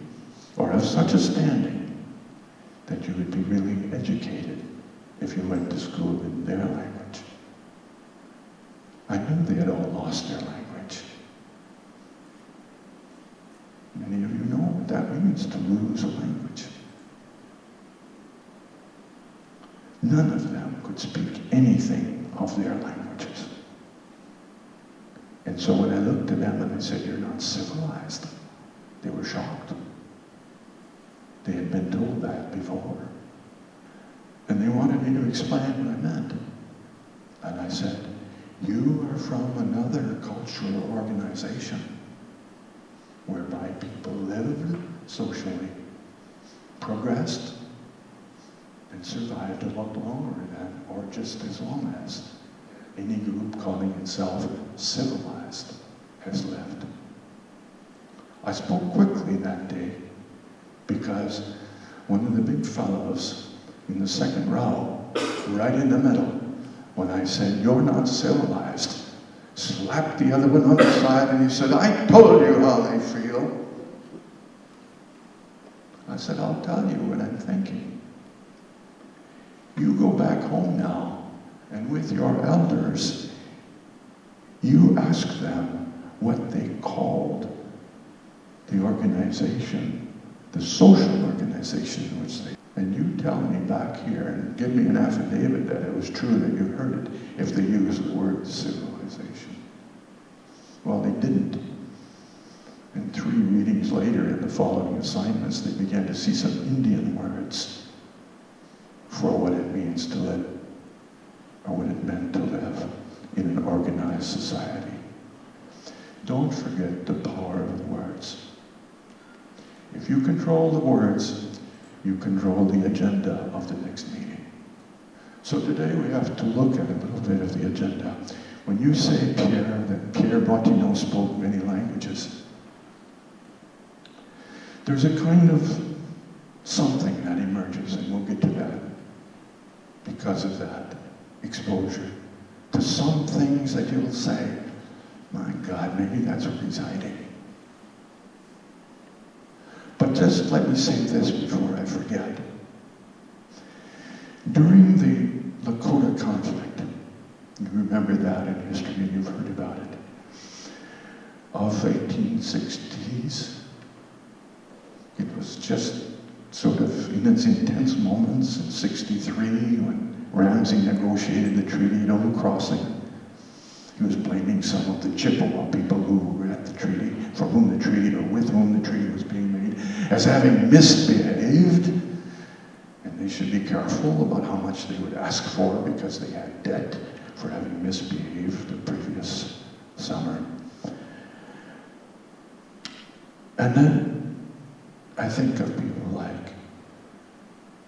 or of such a standing that you would be really educated if you went to school in their language. I knew they had all lost their language. Many of you know what that means to lose a language. None of them could speak anything of their languages. And so when I looked at them and I said, "You're not civilized," they were shocked. They had been told that before. And they wanted me to explain what I meant. And I said, "You are from another cultural organization whereby people lived socially, progressed, and survived a lot longer than, or just as long as, any group calling itself civilized has lived." I spoke quickly that day because one of the big fellows in the second row, right in the middle, when I said, "You're not civilized," slapped the other one on the side and he said, "I told you how they feel." I said, "I'll tell you what I'm thinking. You go back home now, and with your elders, you ask them what they called the organization, the social organization in which they, and you tell me back here and give me an affidavit that it was true that you heard it if they used the word civilization." Well, they didn't. And 3 readings later in the following assignments, they began to see some Indian words for what it means to live, or what it meant to live in an organized society. Don't forget the power of the words. If you control the words, you control the agenda of the next meeting. So today we have to look at a little bit of the agenda. When you say, Pierre, that Pierre Bottineau spoke many languages, there's a kind of something that emerges, and we'll get to that, because of that exposure to some things that you'll say, "My God, maybe that's what he's hiding." But just let me say this before I forget. During the Lakota conflict, you remember that in history and you've heard about it, of 1860s, it was just sort of in its intense moments in 63 when Ramsey negotiated the Treaty at Old Crossing. He was blaming some of the Chippewa people who were at the treaty, for whom the treaty, or with whom the treaty was being made, as having misbehaved. And they should be careful about how much they would ask for because they had debt for having misbehaved the previous summer. And then I think of people like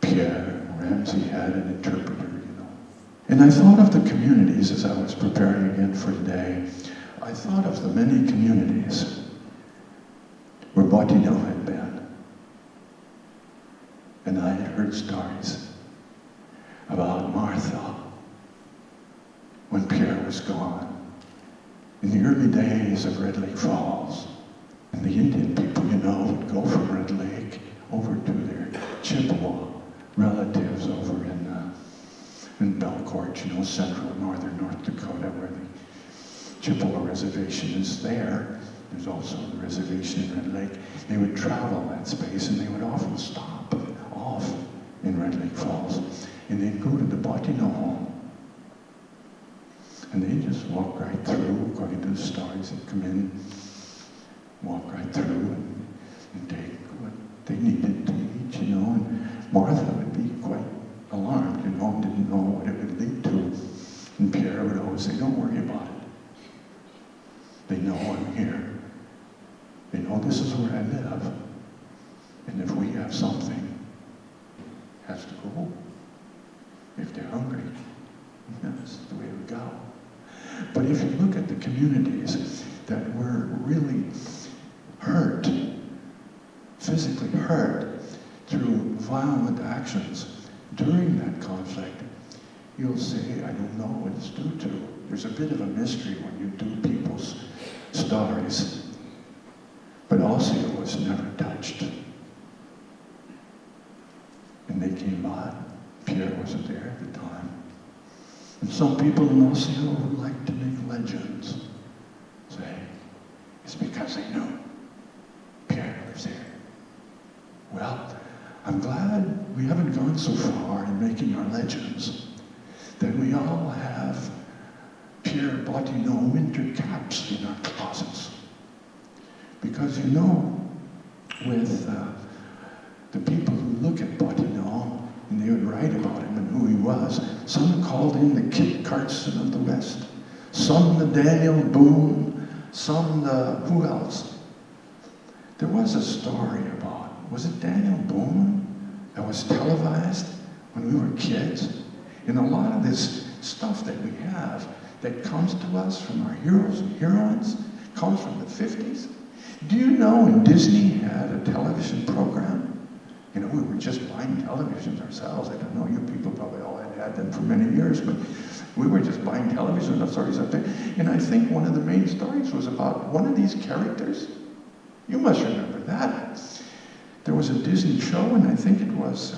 Pierre. Ramsey had an interpreter, you know. And I thought of the communities as I was preparing again for today. I thought of the many communities where Bottineau had been. And I had heard stories about Martha when Pierre was gone. In the early days of Red Lake Falls, and the Indian people, you know, would go from Red Lake over to their Chippewa relatives over in Belcourt, you know, central northern North Dakota, where the Chippewa reservation is there. There's also the reservation in Red Lake. They would travel that space and they would often stop off in Red Lake Falls. And they'd go to the Bottineau home. And they'd just walk right through, according to the stories, they'd come in, walk right through and take what they needed to eat, you know. And Martha would be quite alarmed, you know, didn't know what it would lead to. And Pierre would always say, "Don't worry about it. They know I'm here. They know this is where I live. And if we have something, it has to go. If they're hungry, that's the way it would go." But if you look at the communities that were really hurt, physically hurt, through violent actions during that conflict, you'll say, I don't know what it's due to. There's a bit of a mystery when you do people's stories. But Osseo was never touched. And they came by. Pierre wasn't there at the time. And some people in Osseo who like to make legends say, it's because they know Pierre lives there. Well, I'm glad we haven't gone so far in making our legends that we all have Pierre Bottineau winter caps in our closets. Because you know, with the people who look at Bottineau, and they would write about him and who he was, some called him the Kit Carson of the West, some the Daniel Boone, some the, who else? There was a story about, was it Daniel Boone, that was televised when we were kids? And a lot of this stuff that we have that comes to us from our heroes and heroines comes from the 50s. Do you know when Disney had a television program? You know, we were just buying televisions ourselves. I don't know, you people probably all had them for many years, but we were just buying television and stories up there. And I think one of the main stories was about one of these characters. You must remember that. There was a Disney show, and I think it was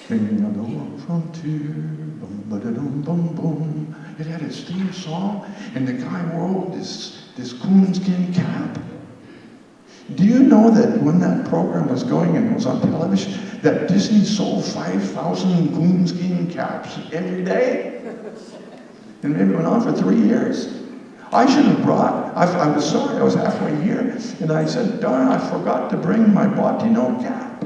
Singing on the Old Frontier, boom, ba-da-dum, boom, boom. It had its theme song, and the guy wore this coonskin cap. Do you know that when that program was going and it was on television, that Disney sold 5,000 coonskin caps every day? And maybe it went on for 3 years. I should have brought, I was sorry, I was halfway here, and I said, darn, I forgot to bring my Bottineau cap.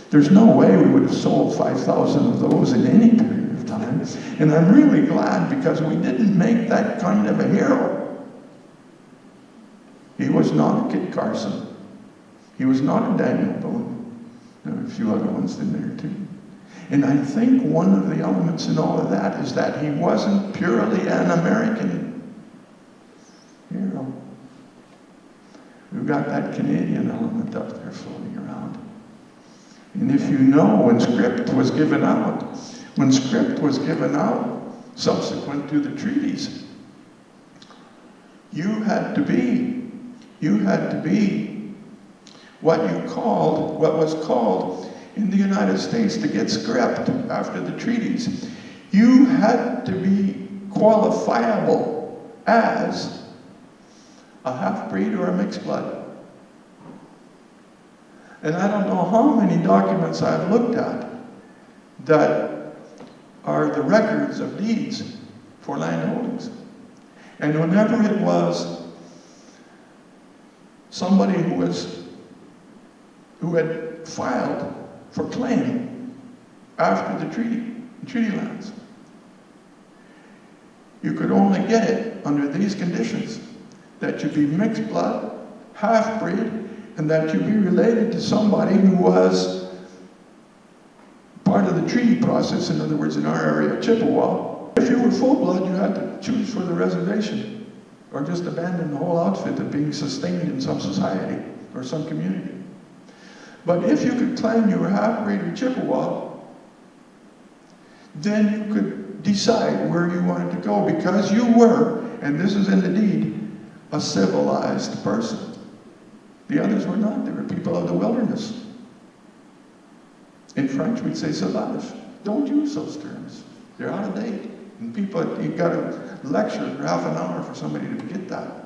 There's no way we would have sold 5,000 of those in any period of time. And I'm really glad because we didn't make that kind of a hero. He was not a Kit Carson. He was not a Daniel Boone. There were a few other ones in there too. And I think one of the elements in all of that is that he wasn't purely an American hero. We've got that Canadian element up there floating around. And if you know, when script was given out, subsequent to the treaties, you had to be what was called in the United States to get script after the treaties. You had to be qualifiable as a half-breed or a mixed blood. And I don't know how many documents I've looked at that are the records of deeds for land holdings. And whenever it was somebody who had filed for claim after the treaty lands, you could only get it under these conditions: that you be mixed blood, half-breed, and that you be related to somebody who was part of the treaty process. In other words, in our area, Chippewa. If you were full-blood, you had to choose for the reservation, or just abandon the whole outfit of being sustained in some society or some community. But if you could claim you were half-breed or Chippewa, then you could decide where you wanted to go, because you were, and this is in the deed, a civilized person. The others were not. They were people of the wilderness. In French, we'd say sauvage. Don't use those terms. They're out of date. And people, you've got to lecture for half an hour for somebody to get that.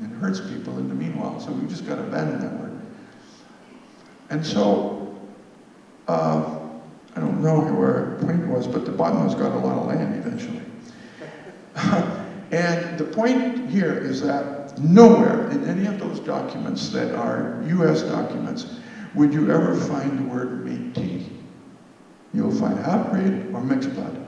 It hurts people in the meanwhile, so we've just got to abandon that word. And so, I don't know where the point was, but the Bottinau's got a lot of land eventually. And the point here is that nowhere in any of those documents that are U.S. documents would you ever find the word Métis. You'll find half-breed or mixed blood.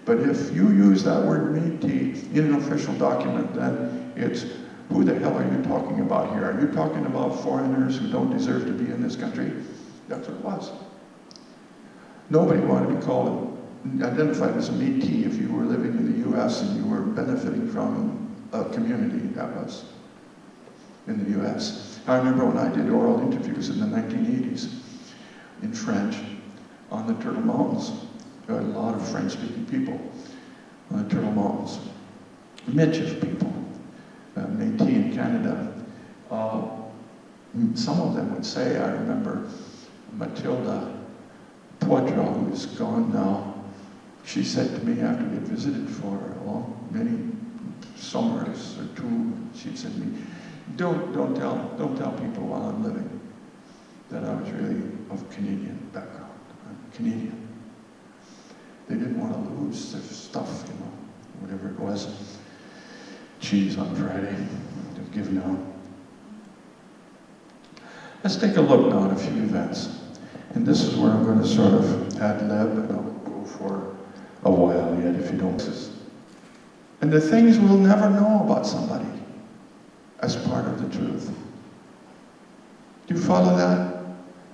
But if you use that word Métis in an official document, then it's, who the hell are you talking about here? Are you talking about foreigners who don't deserve to be in this country? That's what it was. Nobody wanted to be called identified as a Métis if you were living in the US and you were benefiting from a community that was in the US. I remember when I did oral interviews in the 1980s in French on the Turtle Mountains. There were a lot of French-speaking people on the Turtle Mountains. Michif people, Métis in Canada. Some of them would say, I remember Matilda Poitras, who is gone now, she said to me after we had visited for many summers or two, she said to me, don't tell people while I'm living that I was really of Canadian background. I'm Canadian. They didn't want to lose their stuff, you know, whatever it was. Cheese on Friday, they've given out. Let's take a look now at a few events. And this is where I'm going to sort of ad-lib, and I'll go for a while yet if you don't. And the things we'll never know about somebody as part of the truth. Do you follow that?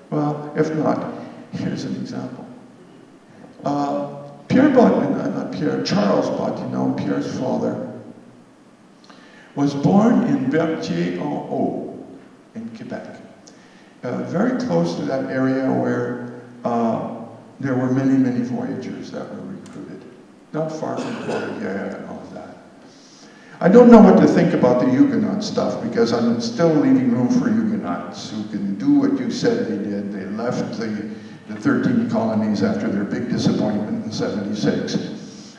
Well, if not, here's an example. Charles Bottineau, Pierre's father, was born in Berthier-en-Haut in Quebec. Very close to that area where there were many, many voyagers that were recruited. Not far from Bottineau and all of that. I don't know what to think about the Huguenot stuff because I'm still leaving room for Huguenots who can do what you said they did. They left the 13 colonies after their big disappointment in '76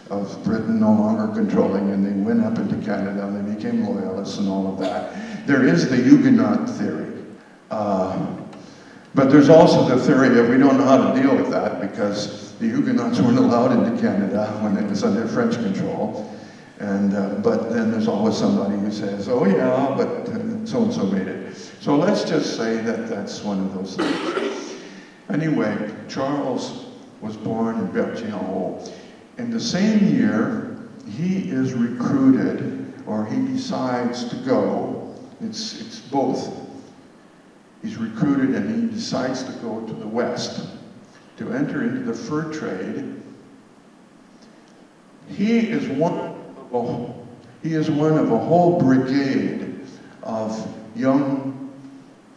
of Britain no longer controlling, and they went up into Canada and they became loyalists and all of that. There is the Huguenot theory. But there's also the theory of we don't know how to deal with that because the Huguenots weren't allowed into Canada when it was under French control. And but then there's always somebody who says, oh yeah, but so-and-so made it. So let's just say that that's one of those things. Anyway, Charles was born in Berthier-en-Haut. In the same year, he is recruited, or he decides to go. It's both. He's recruited and he decides to go to the West to enter into the fur trade. He is one of a whole brigade of young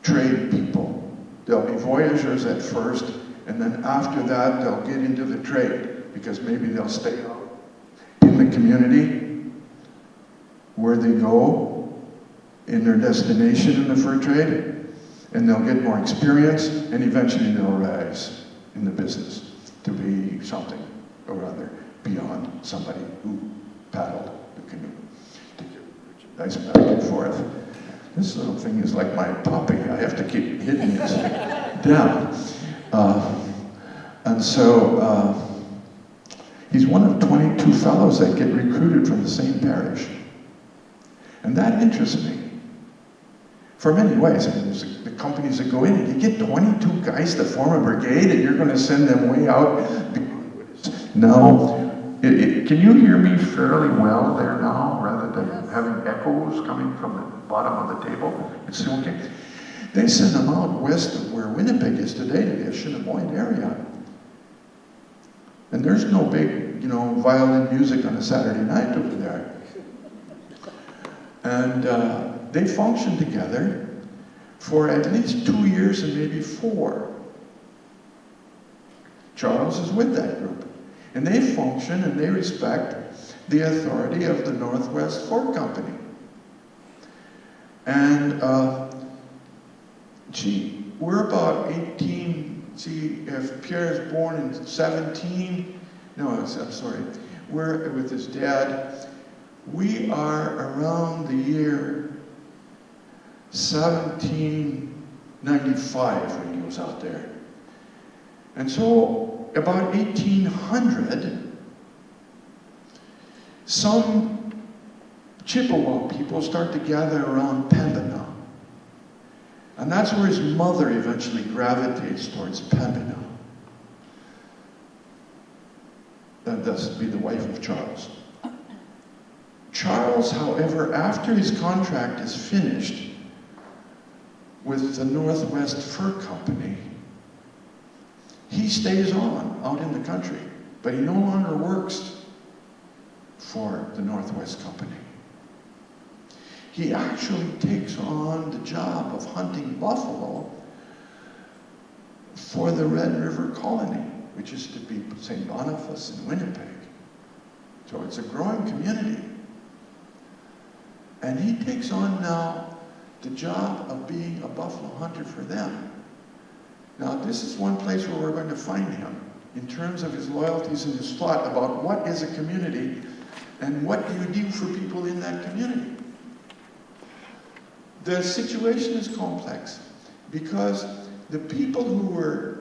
trade people. They'll be voyageurs at first, and then after that they'll get into the trade because maybe they'll stay out in the community where they go in their destination in the fur trade. And they'll get more experience, and eventually they'll rise in the business to be something or other beyond somebody who paddled the canoe to get merchandise back and forth. This little thing is like my puppy. I have to keep hitting it down. And so he's one of 22 fellows that get recruited from the same parish. And that interests me. For many ways. I mean, there's the companies that go in and you get 22 guys to form a brigade and you're going to send them way out. Now, can you hear me fairly well there now rather than having echoes coming from the bottom of the table? It's okay. They send them out west of where Winnipeg is today to the Assiniboine area. And there's no big, violin music on a Saturday night over there. And they function together for at least 2 years and maybe 4. Charles is with that group. And they function and they respect the authority of the Northwest Fur Company. And, we're about 18, if Pierre's born in 17, we're with his dad. We are around the year 1795 when he was out there. And so about 1800, some Chippewa people start to gather around Pembina. And that's where his mother eventually gravitates towards Pembina. That's to be the wife of Charles. Charles, however, after his contract is finished with the Northwest Fur Company, he stays on out in the country But he no longer works for the Northwest Company. He actually takes on the job of hunting buffalo for the Red River Colony, which is to be St. Boniface and Winnipeg. So it's a growing community. And he takes on now the job of being a buffalo hunter for them. Now, this is one place where we're going to find him in terms of his loyalties and his thought about what is a community and what do you do for people in that community. The situation is complex because the people who were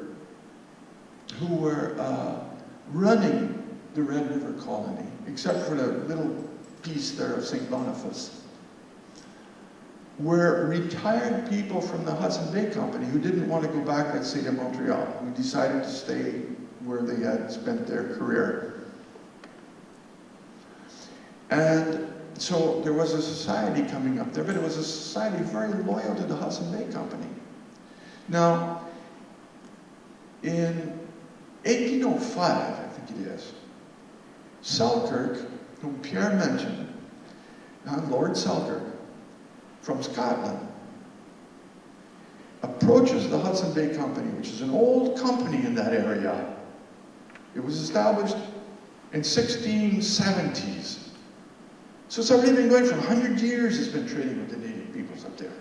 running the Red River Colony, except for the little piece there of St. Boniface, were retired people from the Hudson Bay Company who didn't want to go back, let's say, to Montreal, who decided to stay where they had spent their career. And so there was a society coming up there, but it was a society very loyal to the Hudson Bay Company. Now, in 1805, I think it is, Selkirk, whom Pierre mentioned, Lord Selkirk, from Scotland, approaches the Hudson Bay Company, which is an old company in that area. It was established in 1670s. So it's already been going for 100 years, it's been trading with the native peoples up there.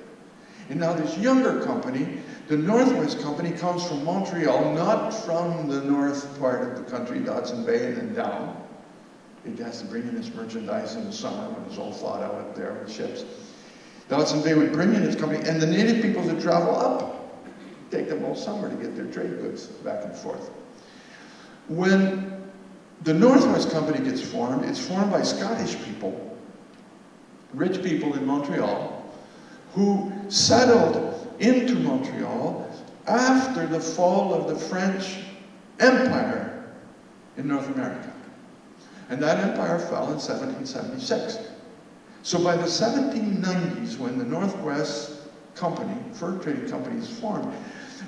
And now this younger company, the Northwest Company, comes from Montreal, not from the north part of the country, the Hudson Bay, and then down. It has to bring in its merchandise in the summer when it's all thawed out up there with ships. The Hudson Bay would bring in its company, and the native peoples would travel up. Take them all summer to get their trade goods back and forth. When the Northwest Company gets formed, it's formed by Scottish people, rich people in Montreal, who settled into Montreal after the fall of the French Empire in North America. And that empire fell in 1776. So by the 1790s, when the Northwest Company, fur trading company, is formed,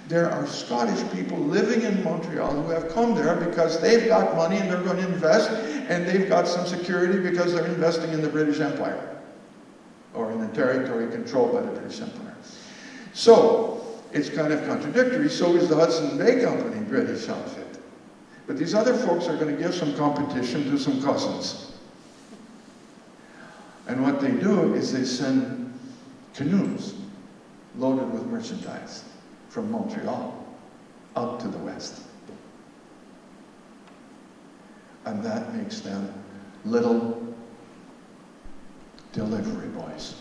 there are Scottish people living in Montreal who have come there because they've got money and they're going to invest, and they've got some security because they're investing in the British Empire, or in the territory controlled by the British Empire. So, it's kind of contradictory. So is the Hudson Bay Company British outfit. But these other folks are going to give some competition to some cousins. And what they do is they send canoes loaded with merchandise from Montreal out to the west. And that makes them little delivery boys.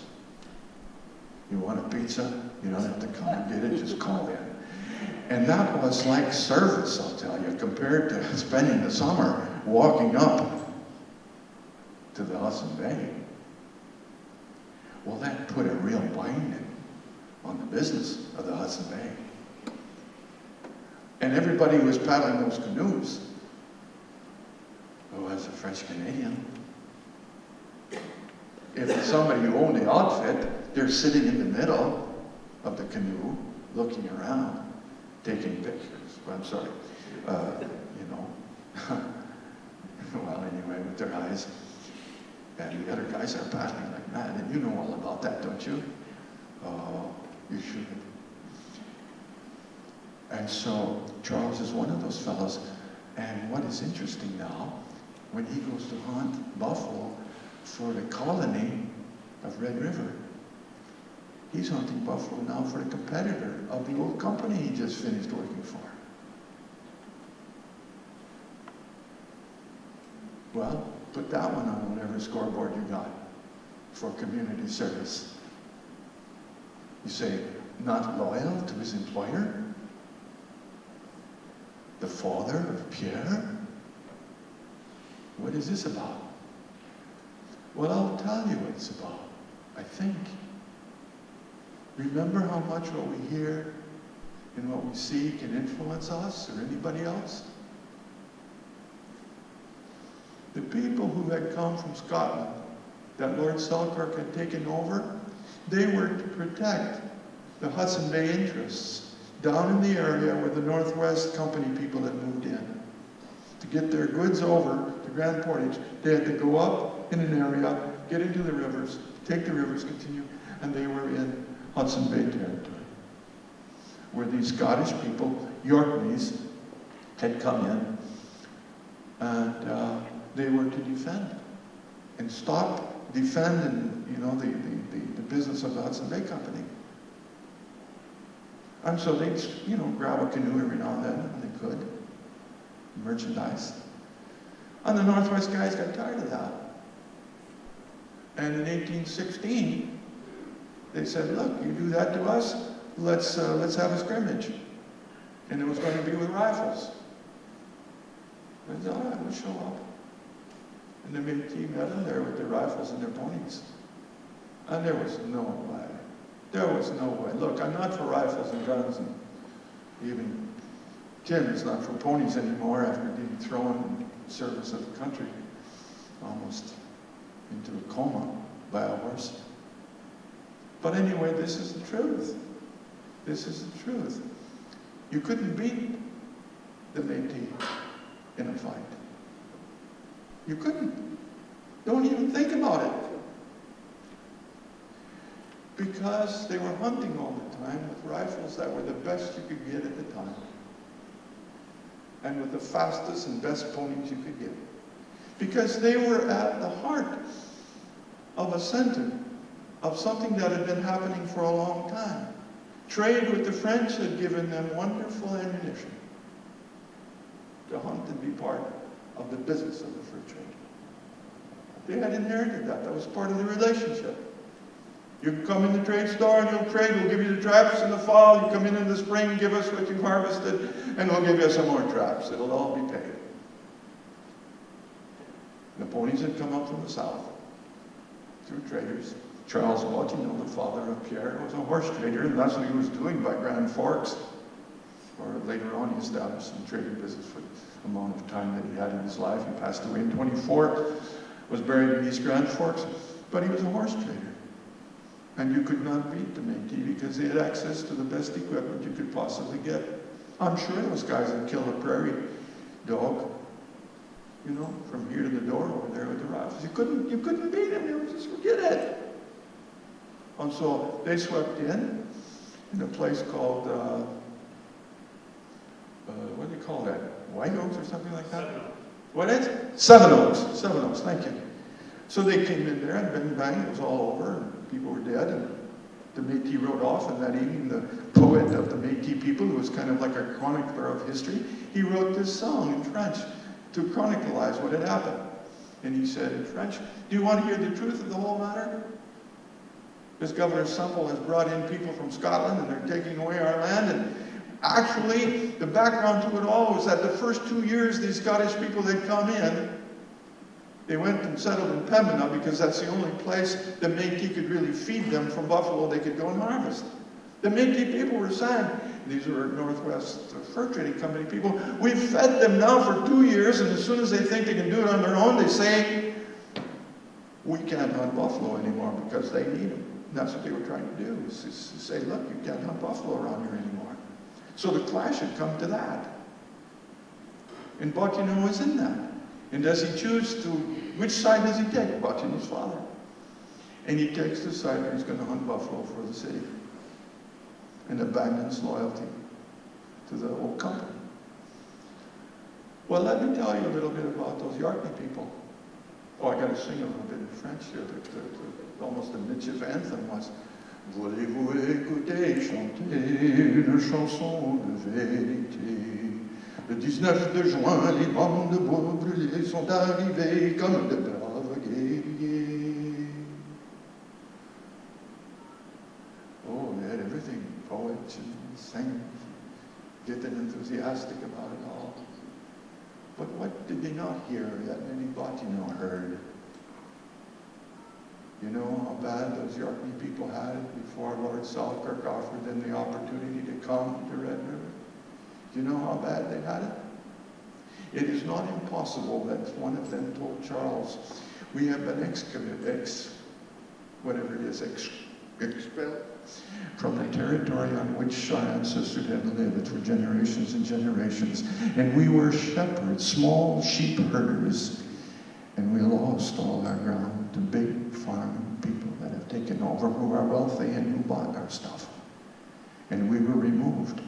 You want a pizza? You don't have to come and get it, just call in. And that was like service, I'll tell you, compared to spending the summer walking up to the Hudson Bay. Well, that put a real binding on the business of the Hudson Bay. And everybody who was paddling those canoes was a French Canadian. If somebody who owned the outfit, they're sitting in the middle of the canoe, looking around, taking pictures. Well, I'm sorry, well, anyway, with their eyes. And the other guys are paddling like mad, and you know all about that, don't you? Oh, you should. And so Charles is one of those fellows. And what is interesting now, when he goes to hunt buffalo for the colony of Red River, he's hunting buffalo now for the competitor of the old company he just finished working for. Well, put that one on whatever scoreboard you got for community service. You say, not loyal to his employer? The father of Pierre? What is this about? Well, I'll tell you what it's about, I think. Remember how much what we hear and what we see can influence us or anybody else? The people who had come from Scotland, that Lord Selkirk had taken over, they were to protect the Hudson Bay interests down in the area where the Northwest Company people had moved in. To get their goods over to Grand Portage, they had to go up in an area, get into the rivers, take the rivers, continue, and they were in Hudson Bay territory, where these Scottish people, Yorkneys, had come in, and they were to defend and defend, the business of the Hudson Bay Company. And so they'd, grab a canoe every now and then when they could, merchandise. And the Northwest guys got tired of that. And in 1816, they said, look, you do that to us, let's have a scrimmage. And it was going to be with rifles. And all right, we'll show up. And the Métis met them there with their rifles and their ponies. And there was no way. There was no way. Look, I'm not for rifles and guns, and even Tim is not for ponies anymore after being thrown in service of the country, almost into a coma by a horse. But anyway, this is the truth. This is the truth. You couldn't beat the Métis in a fight. You couldn't. Don't even think about it. Because they were hunting all the time with rifles that were the best you could get at the time. And with the fastest and best ponies you could get. Because they were at the heart of a center of something that had been happening for a long time. Trade with the French had given them wonderful ammunition to hunt and be part of the business of the fur trade. They had inherited that. That was part of the relationship. You can come in the trade store and you'll trade. We'll give you the traps in the fall. You come in the spring, give us what you harvested, and we'll give you some more traps. It'll all be paid. The ponies had come up from the south through traders. Charles Bottineau, the father of Pierre, was a horse trader, and that's what he was doing by Grand Forks. Or later on, he established some trading business for the amount of time that he had in his life. He passed away in 24, was buried in East Grand Forks, but he was a horse trader. And you could not beat the Métis because they had access to the best equipment you could possibly get. I'm sure those guys would kill a prairie dog, from here to the door over there with the rifles. You couldn't beat them. You would just forget it. And so they swept in a place called, what do you call that? White Oaks or something like that? What is it? Seven Oaks. Seven Oaks, thank you. So they came in there, and bang, bang, it was all over, and people were dead, and the Métis rode off, and that evening the poet of the Métis people, who was kind of like a chronicler of history, he wrote this song in French to chronicleize what had happened. And he said in French, do you want to hear the truth of the whole matter? This Governor Semple has brought in people from Scotland, and they're taking away our land, and actually, the background to it all was that the first 2 years these Scottish people had come in, they went and settled in Pembina because that's the only place the Métis could really feed them from buffalo they could go and harvest. The Métis people were saying, these were Northwest Fur Trading Company people, we've fed them now for 2 years, and as soon as they think they can do it on their own, they say, we can't hunt buffalo anymore because they need them. And that's what they were trying to do, is to say, look, you can't hunt buffalo around here anymore. So the clash had come to that. And Bottineau was in that. And does he choose to, which side does he take? Bottineau's father. And he takes the side where he's going to hunt buffalo for the city and abandons loyalty to the old company. Well, let me tell you a little bit about those Yorkney people. Oh, I got to sing a little bit in French here. Almost the Mitch's anthem was, voulez-vous écouter chanter une chanson de vérité? Le 19 de juin, les bandes de bois brûlés sont arrivés comme de braves guerriers. Oh, they had everything, poets and singers, getting enthusiastic about it all. But what did they not hear that maybe Bottineau heard? You know how bad those Yorkney people had it before Lord Selkirk offered them the opportunity to come to Red River? Do you know how bad they had it? It is not impossible that one of them told Charles, we have been expelled from the territory on which our ancestors had lived for generations and generations. And we were shepherds, small sheep herders, and we lost all our ground to big farming people that have taken over, who are wealthy and who bought our stuff. And we were removed.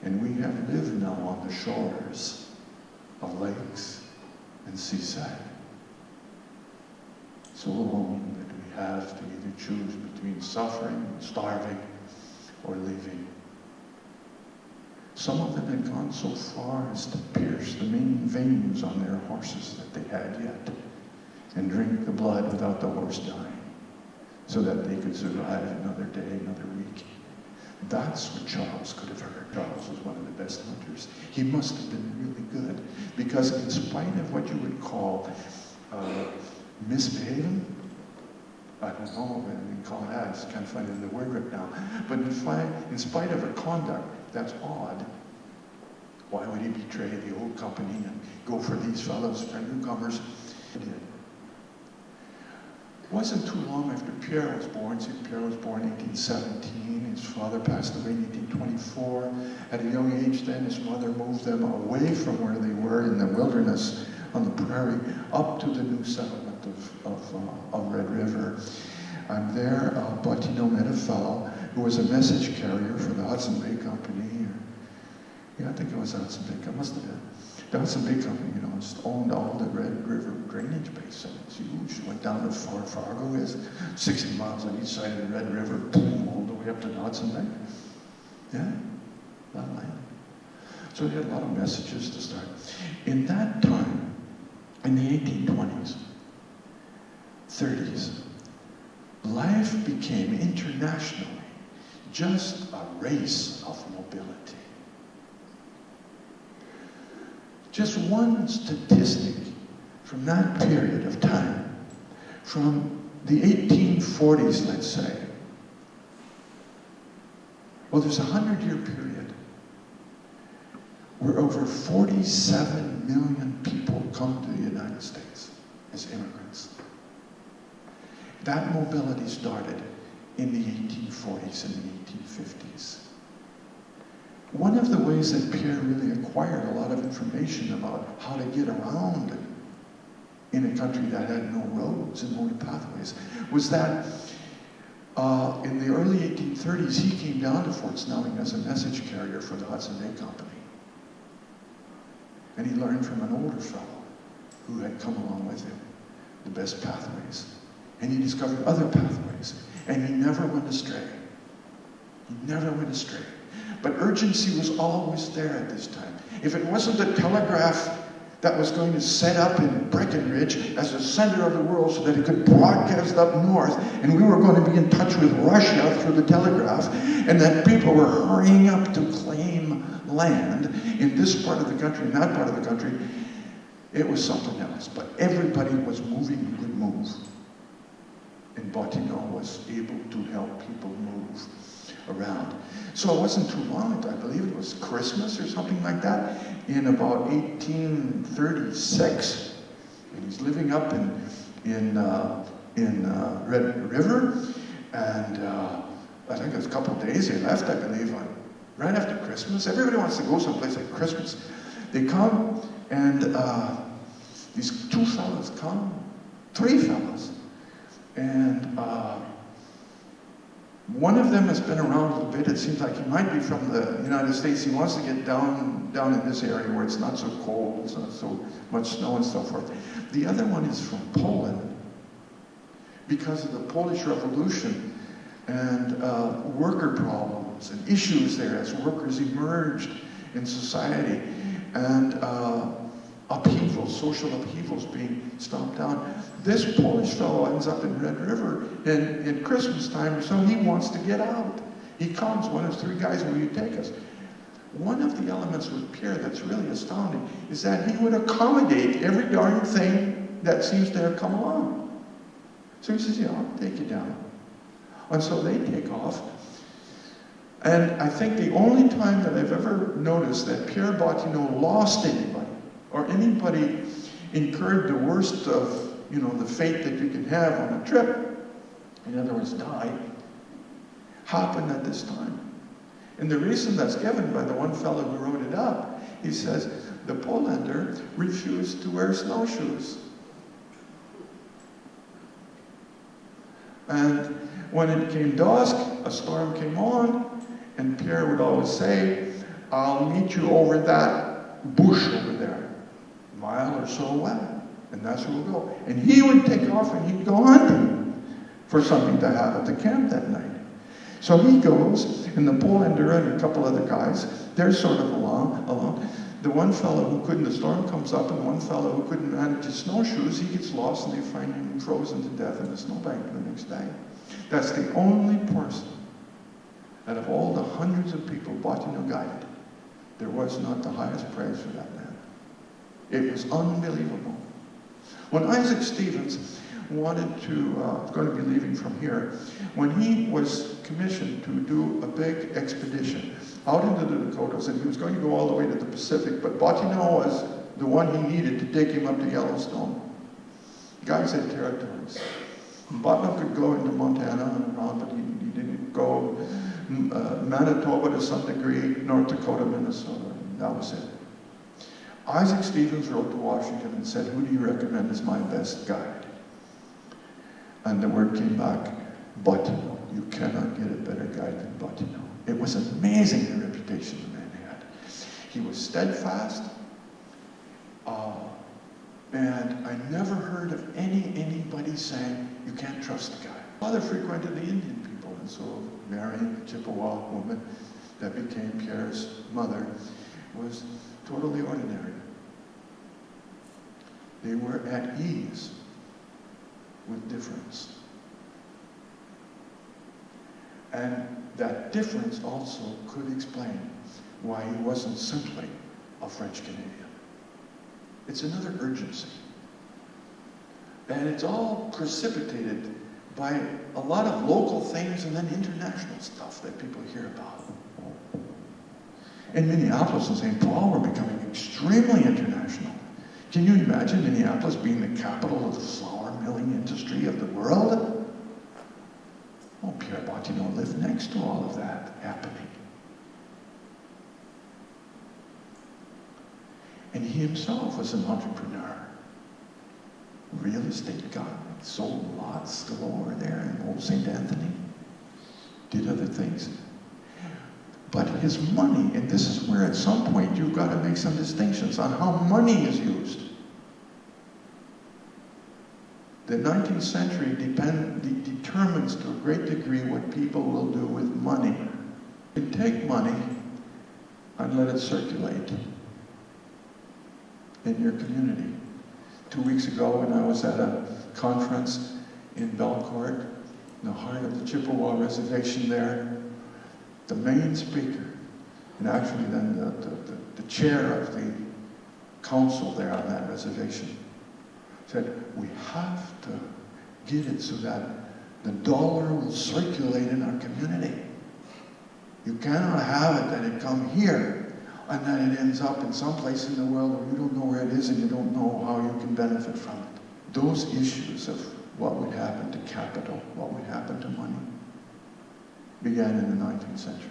And we have lived now on the shores of lakes and seaside. So long that we have to either choose between suffering, starving, or leaving. Some of them had gone so far as to pierce the main veins on their horses that they had yet, and drink the blood without the horse dying, so that they could survive another day, another week. That's what Charles could have heard. Charles was one of the best hunters. He must have been really good, because in spite of what you would call misbehaving, I don't know what we call that, it's kind of funny in the word right now, but in spite of her conduct, that's odd. Why would he betray the old company and go for these fellows, for newcomers? He did. It wasn't too long after Pierre was born. See, Pierre was born in 1817. His father passed away in 1824. At a young age then, his mother moved them away from where they were in the wilderness on the prairie up to the new settlement of Red River. I'm there, Bottineau met a fellow who was a message carrier for the Hudson Bay Company. Yeah, I think it was the Hudson Bay Company. Must have been. The Hudson Bay Company, just owned all the Red River drainage basin. It's huge. Went down to Fort Fargo, is 60 miles on each side of the Red River, boom, all the way up to the Hudson Bay. Yeah, that land. So he had a lot of messages to start. In that time, in the 1820s, 30s, life became internationally just a race of mobility. Just one statistic from that period of time, from the 1840s, let's say. Well, there's a 100-year period where over 47 million people come to the United States as immigrants. That mobility started in the 1840s and the 1850s. One of the ways that Pierre really acquired a lot of information about how to get around in a country that had no roads and no pathways was that in the early 1830s, he came down to Fort Snelling as a message carrier for the Hudson Bay Company. And he learned from an older fellow who had come along with him the best pathways. And he discovered other pathways. And he never went astray. He never went astray. But urgency was always there at this time. If it wasn't the telegraph that was going to set up in Breckenridge as the center of the world so that it could broadcast up north, and we were going to be in touch with Russia through the telegraph, and that people were hurrying up to claim land in this part of the country and that part of the country, it was something else. But everybody was moving and could move. And Bottineau was able to help people move around. So it wasn't too long, I believe it was Christmas or something like that, in about 1836. And he's living up in Red River, and I think it was a couple of days he left, I believe, right after Christmas. Everybody wants to go someplace at Christmas. They come, and these two fellows come, three fellows, and one of them has been around a little bit. It seems like he might be from the United States. He wants to get down in this area where it's not so cold, it's not so much snow and so forth. The other one is from Poland because of the Polish Revolution and worker problems and issues there as workers emerged in society, and upheavals, social upheavals being stomped down. This Polish fellow ends up in Red River in Christmas time or so. He wants to get out. He comes, one of his three guys, will you take us? One of the elements with Pierre that's really astounding is that he would accommodate every darn thing that seems to have come along. So he says, yeah, I'll take you down. And so they take off. And I think the only time that I've ever noticed that Pierre Bottineau lost anybody, or anybody incurred the worst of, the fate that you can have on a trip, in other words, die, happened at this time. And the reason that's given by the one fellow who wrote it up, he says, the Polander refused to wear snowshoes. And when it came dusk, a storm came on, and Pierre would always say, I'll meet you over that bush over there, a mile or so away, and that's where we'll go. And he would take off and he'd go hunting for something to have at the camp that night. So he goes, and the Polander and a couple other guys, they're sort of along. The one fellow who couldn't, the storm comes up, and one fellow who couldn't manage his snowshoes, he gets lost, and they find him frozen to death in the snowbank the next day. That's the only person out of all the hundreds of people Bottineau guided, there was not the highest praise for that man. It was unbelievable. When Isaac Stevens wanted to, going to be leaving from here, when he was commissioned to do a big expedition out into the Dakotas, and he was going to go all the way to the Pacific, but Bottineau was the one he needed to take him up to Yellowstone. Guys had territories. Bottineau could go into Montana and around, but he didn't go Manitoba to some degree, North Dakota, Minnesota, and that was it. Isaac Stevens wrote to Washington and said, who do you recommend as my best guide? And the word came back, Bottineau. You cannot get a better guide than Bottineau. It was amazing the reputation the man had. He was steadfast, and I never heard of anybody saying, you can't trust the guy. Father frequented the Indian people, and so Mary, the Chippewa woman that became Pierre's mother, was totally ordinary. They were at ease with difference. And that difference also could explain why he wasn't simply a French Canadian. It's another urgency. And it's all precipitated by a lot of local things and then international stuff that people hear about. In Minneapolis and St. Paul, we're becoming extremely international. Can you imagine Minneapolis being the capital of the flour milling industry of the world? Oh, Pierre Bottineau lived next to all of that happening. And he himself was an entrepreneur. Real estate guy, sold lots galore there in Old St. Anthony. Did other things. But his money, and this is where at some point you've got to make some distinctions on how money is used. The 19th century determines to a great degree what people will do with money. You take money and let it circulate in your community. 2 weeks ago when I was at a conference in Belcourt, in the heart of the Chippewa Reservation there, the main speaker, and actually then the chair of the council there on that reservation, said, we have to get it so that the dollar will circulate in our community. You cannot have it that it come here and then it ends up in some place in the world where you don't know where it is and you don't know how you can benefit from it. Those issues of what would happen to capital, what would happen to money, began in the 19th century.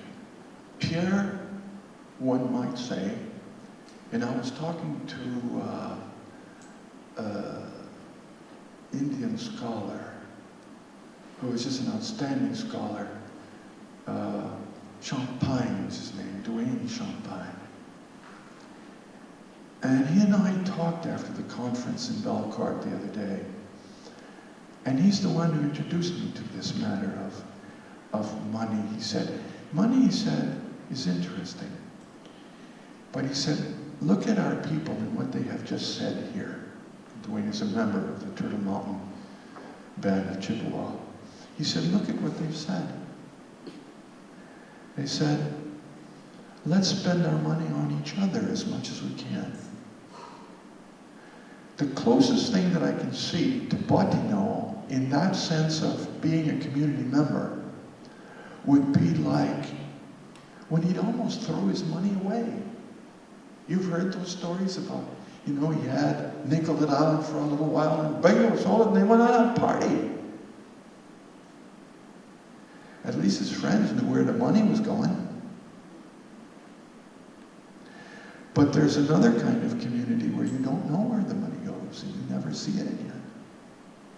Pierre, one might say, and I was talking to Indian scholar who was just an outstanding scholar, Champagne was his name, Duane Champagne. And he and I talked after the conference in Belcourt the other day. And he's the one who introduced me to this matter of money. He said, money, he said, is interesting. But he said, look at our people and what they have just said here. Duane is a member of the Turtle Mountain Band of Chippewa. He said, look at what they've said. They said, let's spend our money on each other as much as we can. The closest thing that I can see to Bottineau in that sense of being a community member would be like when he'd almost throw his money away. You've heard those stories about, he had Nicollet Island for a little while and bingo, sold it, and they went on a party. At least his friends friends knew where the money was going. But there's another kind of community where you don't know where the money goes and you never see it again.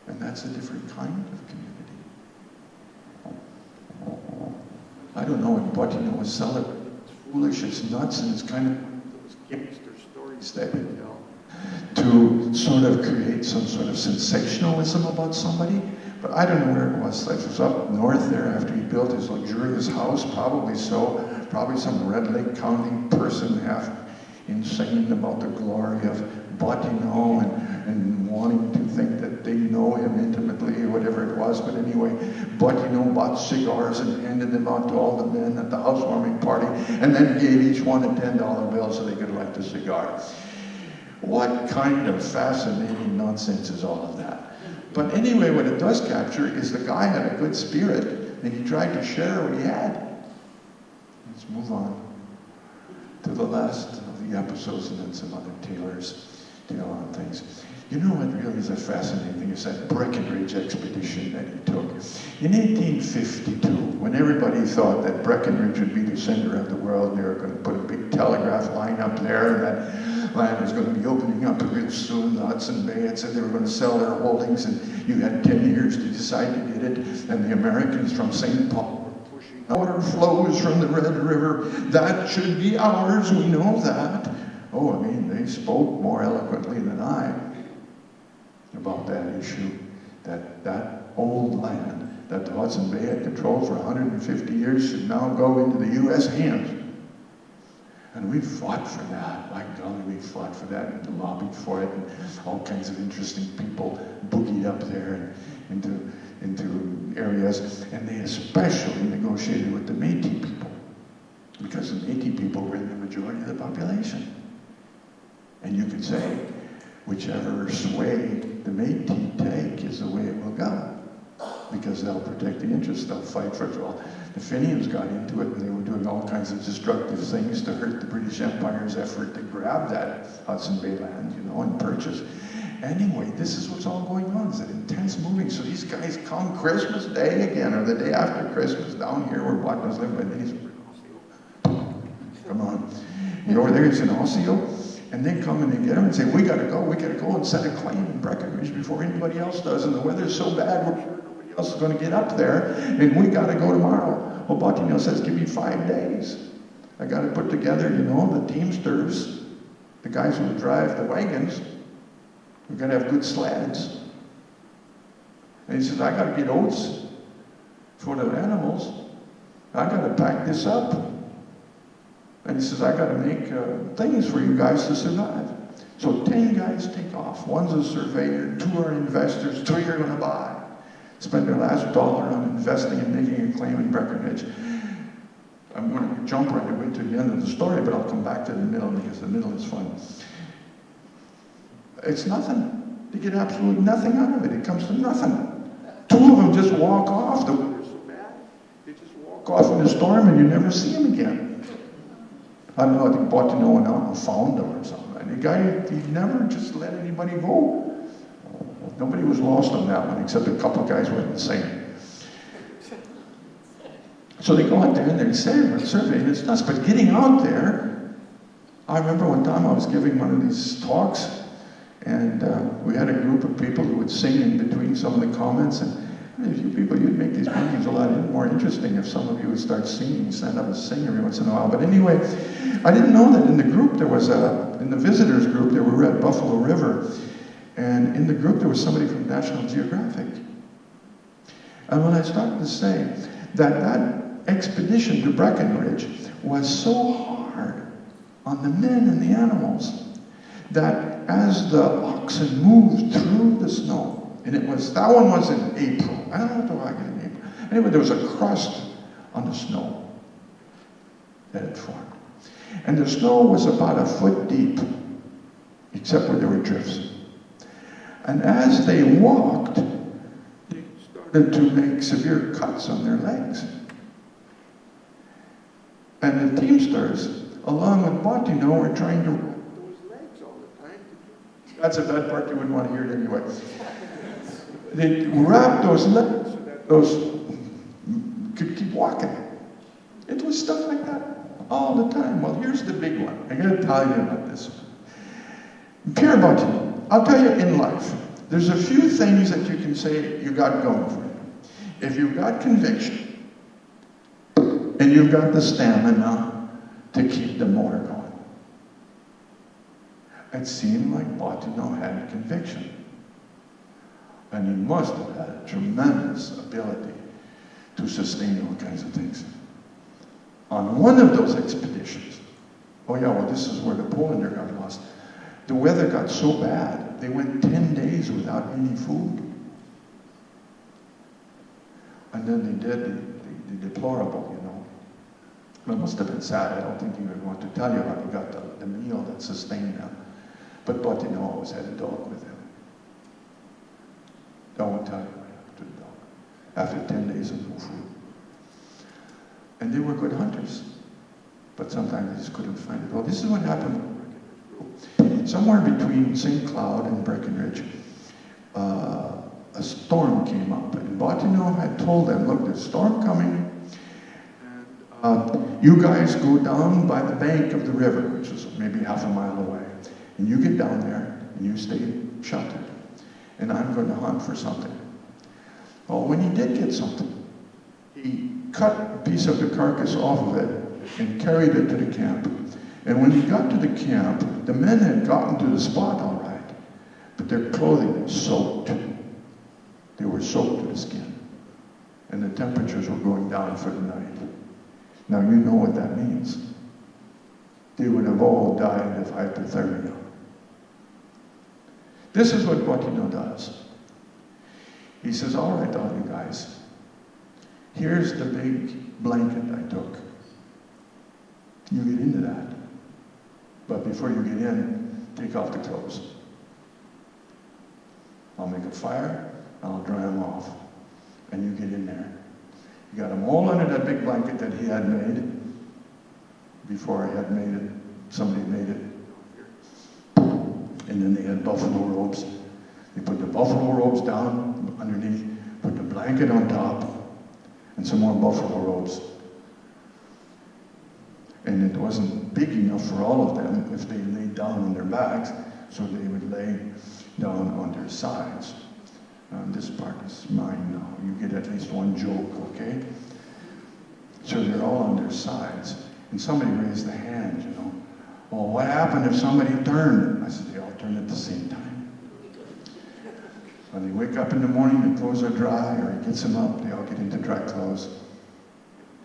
And that's a different kind of community. I don't know what Bottineau was selling. It's foolish, it's nuts, and it's kind of those gangster stories that you tell to sort of create some sort of sensationalism about somebody. But I don't know where it was. It was up north there after he built his luxurious house, probably so. Probably some Red Lake County person half insane about the glory of Bottineau and wanting to think that they know him intimately or whatever it was. But anyway, Bottineau bought cigars and handed them out to all the men at the housewarming party and then gave each one a $10 bill so they could light the cigar. What kind of fascinating nonsense is all of that? But anyway, what it does capture is the guy had a good spirit and he tried to share what he had. Let's move on to the last of the episodes and then some other tailors on things. You know what really is a fascinating thing is that Breckinridge expedition that he took. In 1852, when everybody thought that Breckinridge would be the center of the world, they were going to put a big telegraph line up there, and that line was going to be opening up real soon, the Hudson Bay, it said they were going to sell their holdings, and you had 10 years to decide to get it, and the Americans from St. Paul were pushing. Water flows from the Red River, that should be ours, we know that. Oh, I mean, they spoke more eloquently than I about that issue, that old land that the Hudson Bay had controlled for 150 years should now go into the U.S. hands. And we fought for that. By golly, we fought for that and lobbied for it, and all kinds of interesting people boogied up there and into areas, and they especially negotiated with the Métis people, because the Métis people were the majority of the population. And you could say, whichever sway the Métis take is the way it will go, because they'll protect the interests, they'll fight for it. Well, the Fenians got into it, and they were doing all kinds of destructive things to hurt the British Empire's effort to grab that Hudson Bay land, and purchase. Anyway, this is what's all going on, is that intense moving. So these guys come Christmas Day again, or the day after Christmas, down here where Bottinau's living, but then he's come on. Over there he's in Osseo. And they come and they get him and say, we gotta go and set a claim in Breckinridge before anybody else does. And the weather's so bad, we're sure nobody else is gonna get up there, and we gotta go tomorrow. Well, Bottineau says, give me 5 days. I gotta put together, the teamsters, the guys who drive the wagons. We're gonna have good sleds. And he says, I gotta get oats for the animals. I gotta pack this up. And he says, I got to make things for you guys to survive. So 10 guys take off. One's a surveyor, 2 are investors, 3 are going to buy. Spend their last dollar on investing and making a claim in Breckinridge. I'm going to jump right away to the end of the story, but I'll come back to the middle because the middle is fun. It's nothing. They get absolutely nothing out of it. It comes to nothing. 2 of them just walk off. The weather's so bad, they just walk off in a storm and you never see them again. I don't know, I think Bottineau went out and found them or something. And the guy, he never just let anybody go. Nobody was lost on that one, except a couple of guys went insane. So they go out there and they're surveying, it's nuts. But getting out there, I remember one time I was giving one of these talks, and we had a group of people who would sing in between some of the comments, and you people, you'd make these meetings a lot more interesting if some of you would start singing, stand up and sing every once in a while. But anyway, I didn't know that in the group there was in the visitors group, we were at Buffalo River, and in the group there was somebody from National Geographic. And when I started to say that expedition to Breckinridge was so hard on the men and the animals that as the oxen moved through the snow, and that one was in April. I don't know what the wagon in April. Anyway, there was a crust on the snow that had formed. And the snow was about 1 foot deep, except where there were drifts. And as they walked, they started to make severe cuts on their legs. And the teamsters, along with Bottineau, were trying to wrap those legs all the time. That's a bad part, you wouldn't want to hear it anyway. They wrapped those legs so that those could keep walking. It was stuff like that all the time. Well, here's the big one. I got to tell you about this one. Pierre Bottineau, I'll tell you in life, there's a few things that you can say you got going for you. If you've got conviction, and you've got the stamina to keep the motor going. It seemed like Bottineau had conviction. And he must have had a tremendous ability to sustain all kinds of things. On one of those expeditions, oh yeah, well this is where the Polander got lost. The weather got so bad, they went 10 days without any food. And then they did the deplorable, you know. It must have been sad. I don't think he would want to tell you how he got the meal that sustained them. But Bottineau always had a dog with him. I won't tell you what happened to the dog after 10 days of no food. And they were good hunters, but sometimes they just couldn't find it. Well, this is what happened with Breckenridge. Somewhere between St. Cloud and Breckenridge, a storm came up, and Bottineau had told them, look, there's a storm coming, and you guys go down by the bank of the river, which is maybe half a mile away, and you get down there, and you stay sheltered, and I'm going to hunt for something. Well, when he did get something, he cut a piece of the carcass off of it and carried it to the camp. And when he got to the camp, the men had gotten to the spot all right, but their clothing was soaked. They were soaked to the skin. And the temperatures were going down for the night. Now you know what that means. They would have all died of hypothermia. This is what Bottineau does. He says, all right, all you guys, here's the big blanket I took. You get into that. But before you get in, take off the clothes. I'll make a fire, I'll dry them off, and you get in there. You got them all under that big blanket that he had made before he had made it. Somebody made it. And then they had buffalo robes. They put the buffalo robes down underneath, put the blanket on top, and some more buffalo robes. And it wasn't big enough for all of them if they laid down on their backs, so they would lay down on their sides. This part is mine now. You get at least one joke, okay? So they're all on their sides. And somebody raised a hand, you know. Well, what happened if somebody turned? I said, they all turned at the same time. When they wake up in the morning, their clothes are dry, or he gets them up, they all get into dry clothes.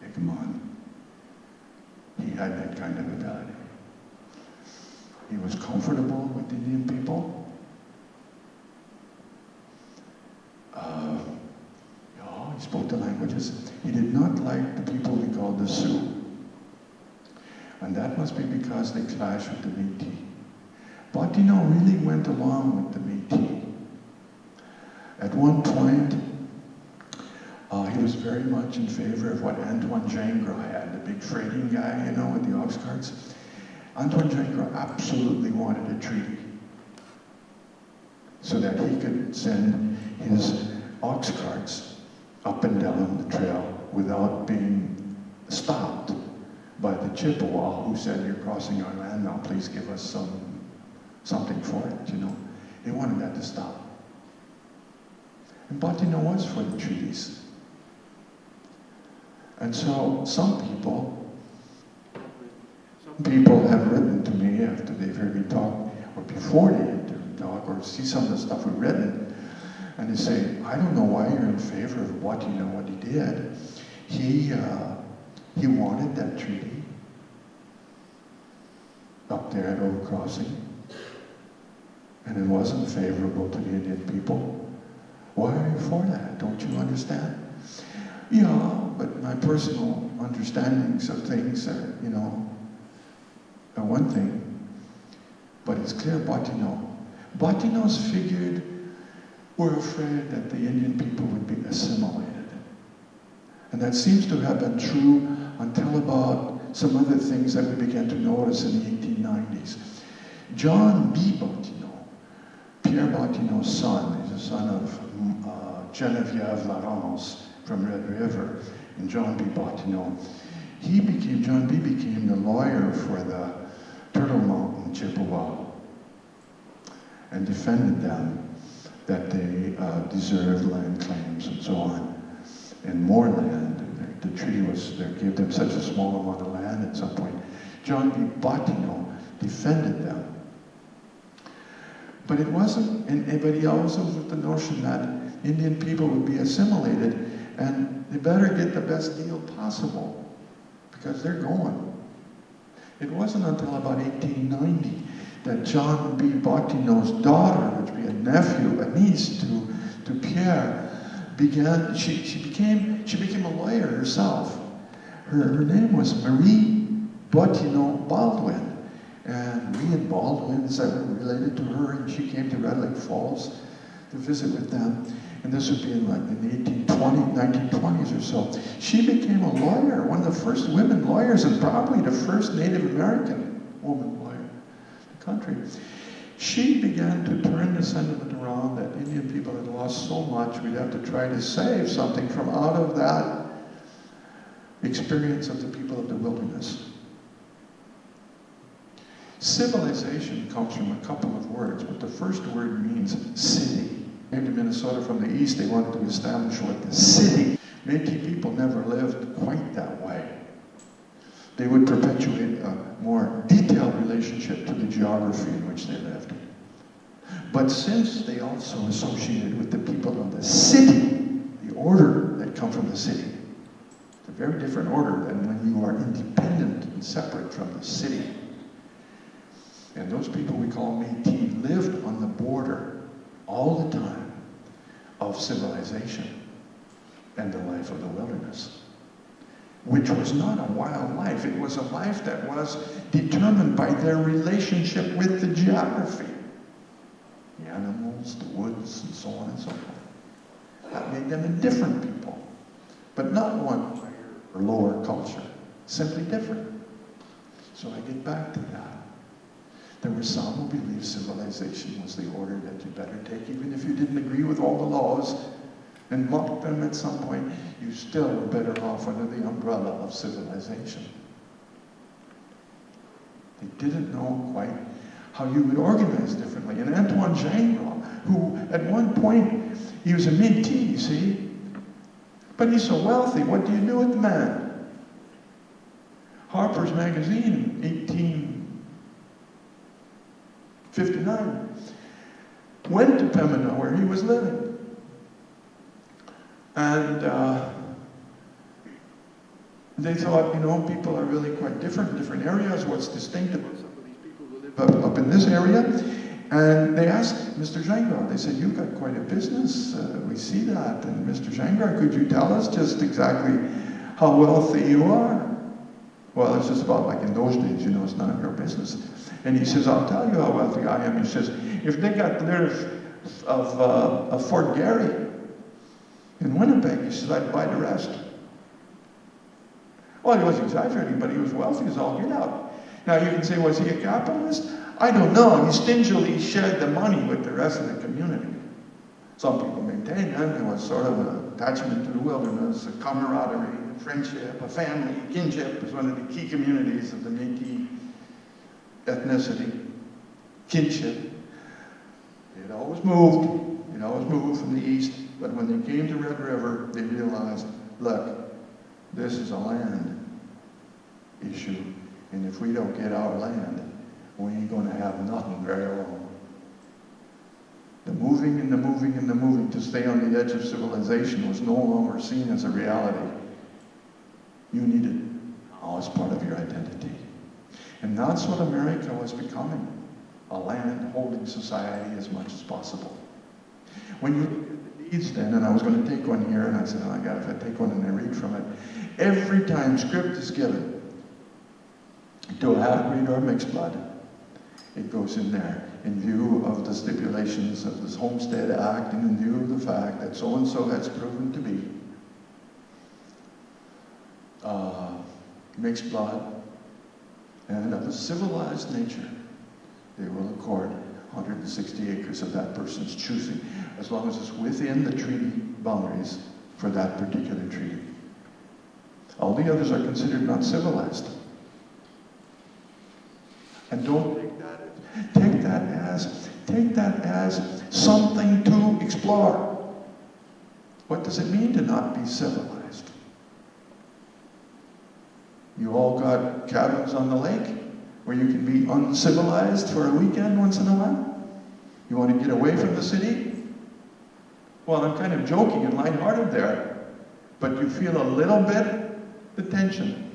Take them on. He had that kind of ability. He was comfortable with the Indian people. He spoke the languages. He did not like the people we called the Sioux. And that must be because they clashed with the Métis. Bottineau really went along with the Métis. At one point, he was very much in favor of what Antoine Gingras had, the big freighting guy, you know, with the ox carts. Antoine Gingras absolutely wanted a treaty so that he could send his ox carts up and down the trail without being stopped by the Chippewa, who said, you're crossing our land now, please give us something for it, you know. They wanted that to stop. And Bottineau was for the treaties. And so some people have written to me after they've heard me talk, or before they heard me talk, or see some of the stuff we've written, and they say, I don't know why you're in favor of Bottineau, what he did. He wanted that treaty up there at Oak Crossing, and it wasn't favorable to the Indian people. Why are you for that? Don't you understand? Yeah, but my personal understandings of things are, you know, are one thing. But it's clear Bottineau's figured were afraid that the Indian people would be assimilated. And that seems to have been true until about some other things that we began to notice in the 1890s. John B. Bottineau, Pierre Bottineau's son, he's a son of Geneviève Larence from Red River, and John B. Bottineau. John B. became the lawyer for the Turtle Mountain Chippewa and defended them that they deserved land claims and so on, and more land. The treaty gave them such a small amount of land at some point. John B. Bottineau defended them. But it wasn't, but he also was with the notion that Indian people would be assimilated and they better get the best deal possible because they're going. It wasn't until about 1890 that John B. Bottineau's daughter, which would be a niece to Pierre, she became a lawyer herself. Her name was Marie Bottineau Baldwin. And we and Baldwins that were related to her, and she came to Red Lake Falls to visit with them. And this would be in the 1920s or so. She became a lawyer, one of the first women lawyers, and probably the first Native American woman lawyer in the country. She began to turn the sentiment around that Indian people had lost so much, we'd have to try to save something from out of that experience of the people of the wilderness. Civilization comes from a couple of words, but the first word means city. Came to Minnesota from the east, they wanted to establish what the city. Métis people never lived quite that way. They would perpetuate a more detailed relationship to the geography in which they lived. But since they also associated with the people of the city, the order that come from the city, it's a very different order than when you are independent and separate from the city. And those people we call Métis lived on the border all the time of civilization and the life of the wilderness, which was not a wild life. It was a life that was determined by their relationship with the geography. The animals, the woods, and so on and so forth. That made them a different people, but not one higher or lower culture, simply different. So I get back to that. There were some who believed civilization was the order that you better take, even if you didn't agree with all the laws and mocked them at some point, you still were better off under the umbrella of civilization. They didn't know quite how you would organize differently. And Antoine Gingras, who at one point, he was a Métis, you see, but he's so wealthy, what do you do with the man? Harper's Magazine, 1859, went to Bottineau where he was living. And they thought, people are really quite different in different areas. What's distinctive about some of these people who live up in this area? And they asked Mr. Gingras, they said, you've got quite a business. We see that. And Mr. Gingras, could you tell us just exactly how wealthy you are? Well, it's just about like in those days, it's none of your business. And he says, I'll tell you how wealthy I am. He says, if they got rid of Fort Garry in Winnipeg, he says, I'd buy the rest. Well, he was exaggerating, but he was wealthy as all get out. Now, you can say, was he a capitalist? I don't know. He stingily shared the money with the rest of the community. Some people maintain that there was sort of an attachment to the wilderness, a camaraderie, a friendship, a family, kinship is one of the key communities of the Métis ethnicity, kinship. It always moved from the east, but when they came to Red River, they realized, look, this is a land issue, and if we don't get our land, we ain't going to have nothing very long. The moving and the moving and the moving to stay on the edge of civilization was no longer seen as a reality. You needed it as part of your identity. And that's what America was becoming, a land-holding society as much as possible. When you look at the deeds then, and I was going to take one here, and I said, oh my God, if I take one and I read from it, every time script is given to a half-breed or mixed blood, it goes in there in view of the stipulations of this Homestead Act and in view of the fact that so-and-so has proven to be mixed blood and of a civilized nature, they will accord 160 acres of that person's choosing, as long as it's within the treaty boundaries for that particular treaty. All the others are considered not civilized. And don't take that as something to explore. What does it mean to not be civilized? You all got cabins on the lake where you can be uncivilized for a weekend once in a while? You want to get away from the city? Well, I'm kind of joking and lighthearted there, but you feel a little bit the tension.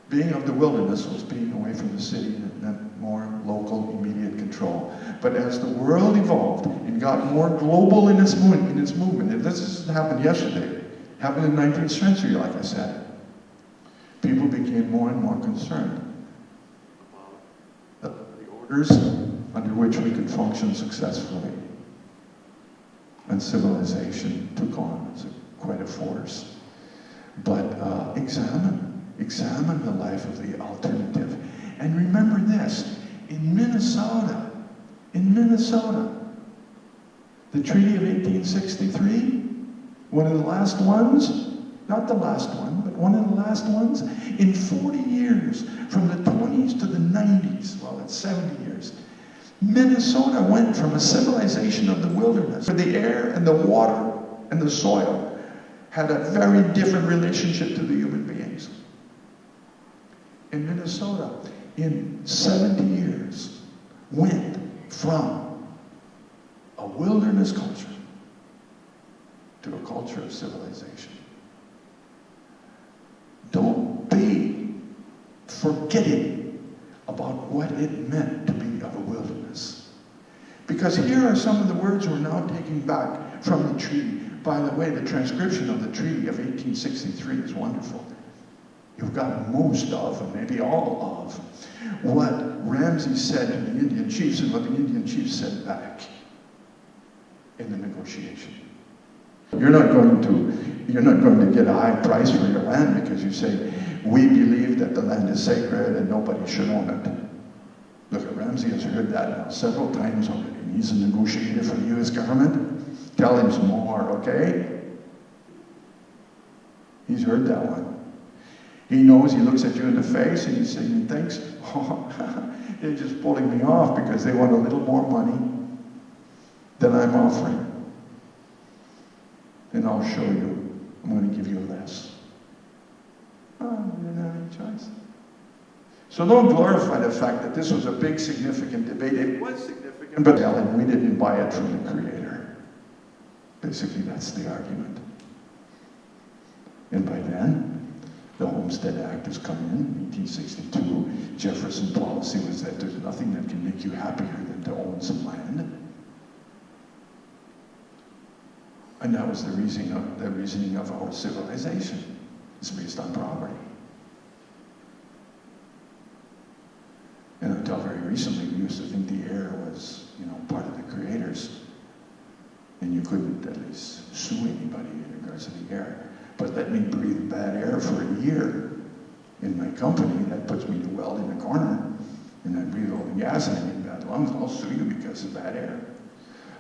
Being of the wilderness was being away from the city, and it meant more local, immediate control. But as the world evolved and got more global in its movement, and this hasn't happened yesterday, it happened in the 19th century, like I said, people became more and more concerned about the orders under which we could function successfully. And civilization took on quite a force. But examine the life of the alternative. And remember this, in Minnesota, the Treaty of 1863, one of the last ones, not the last one, but one of the last ones, in 40 years, from the 20s to the 90s, well, that's 70 years, Minnesota went from a civilization of the wilderness, where the air and the water and the soil had a very different relationship to the human beings. In Minnesota, in 70 years, went from a wilderness culture to a culture of civilization. Don't be forgetting about what it meant to be of a wilderness. Because here are some of the words we're now taking back from the treaty. By the way, the transcription of the Treaty of 1863 is wonderful. You've got most of, and maybe all of, what Ramsey said to the Indian chiefs and what the Indian chiefs said back in the negotiation. You're not going to get a high price for your land because you say, we believe that the land is sacred and nobody should own it. Look, Ramsey has heard that now several times already. He's a negotiator for the U.S. government. Tell him some more, okay? He's heard that one. He knows, he looks at you in the face and he's saying, thanks, oh, they're just pulling me off because they want a little more money than I'm offering. And I'll show you, I'm going to give you less. Oh, we didn't have any choice. So don't glorify the fact that this was a big, significant debate. It was significant, but Ellen, we didn't buy it from the Creator. Basically, that's the argument. And by then, the Homestead Act has come in 1862. Jefferson's policy was that there's nothing that can make you happier than to own some land. And that was the reasoning of our civilization. It's based on property. And until very recently, we used to think the air was, part of the Creator's. And you couldn't at least sue anybody in regards to the air. But let me breathe bad air for a year in my company, that puts me to weld in the corner, and I breathe all the gas and I get bad lungs, I'll sue you because of bad air.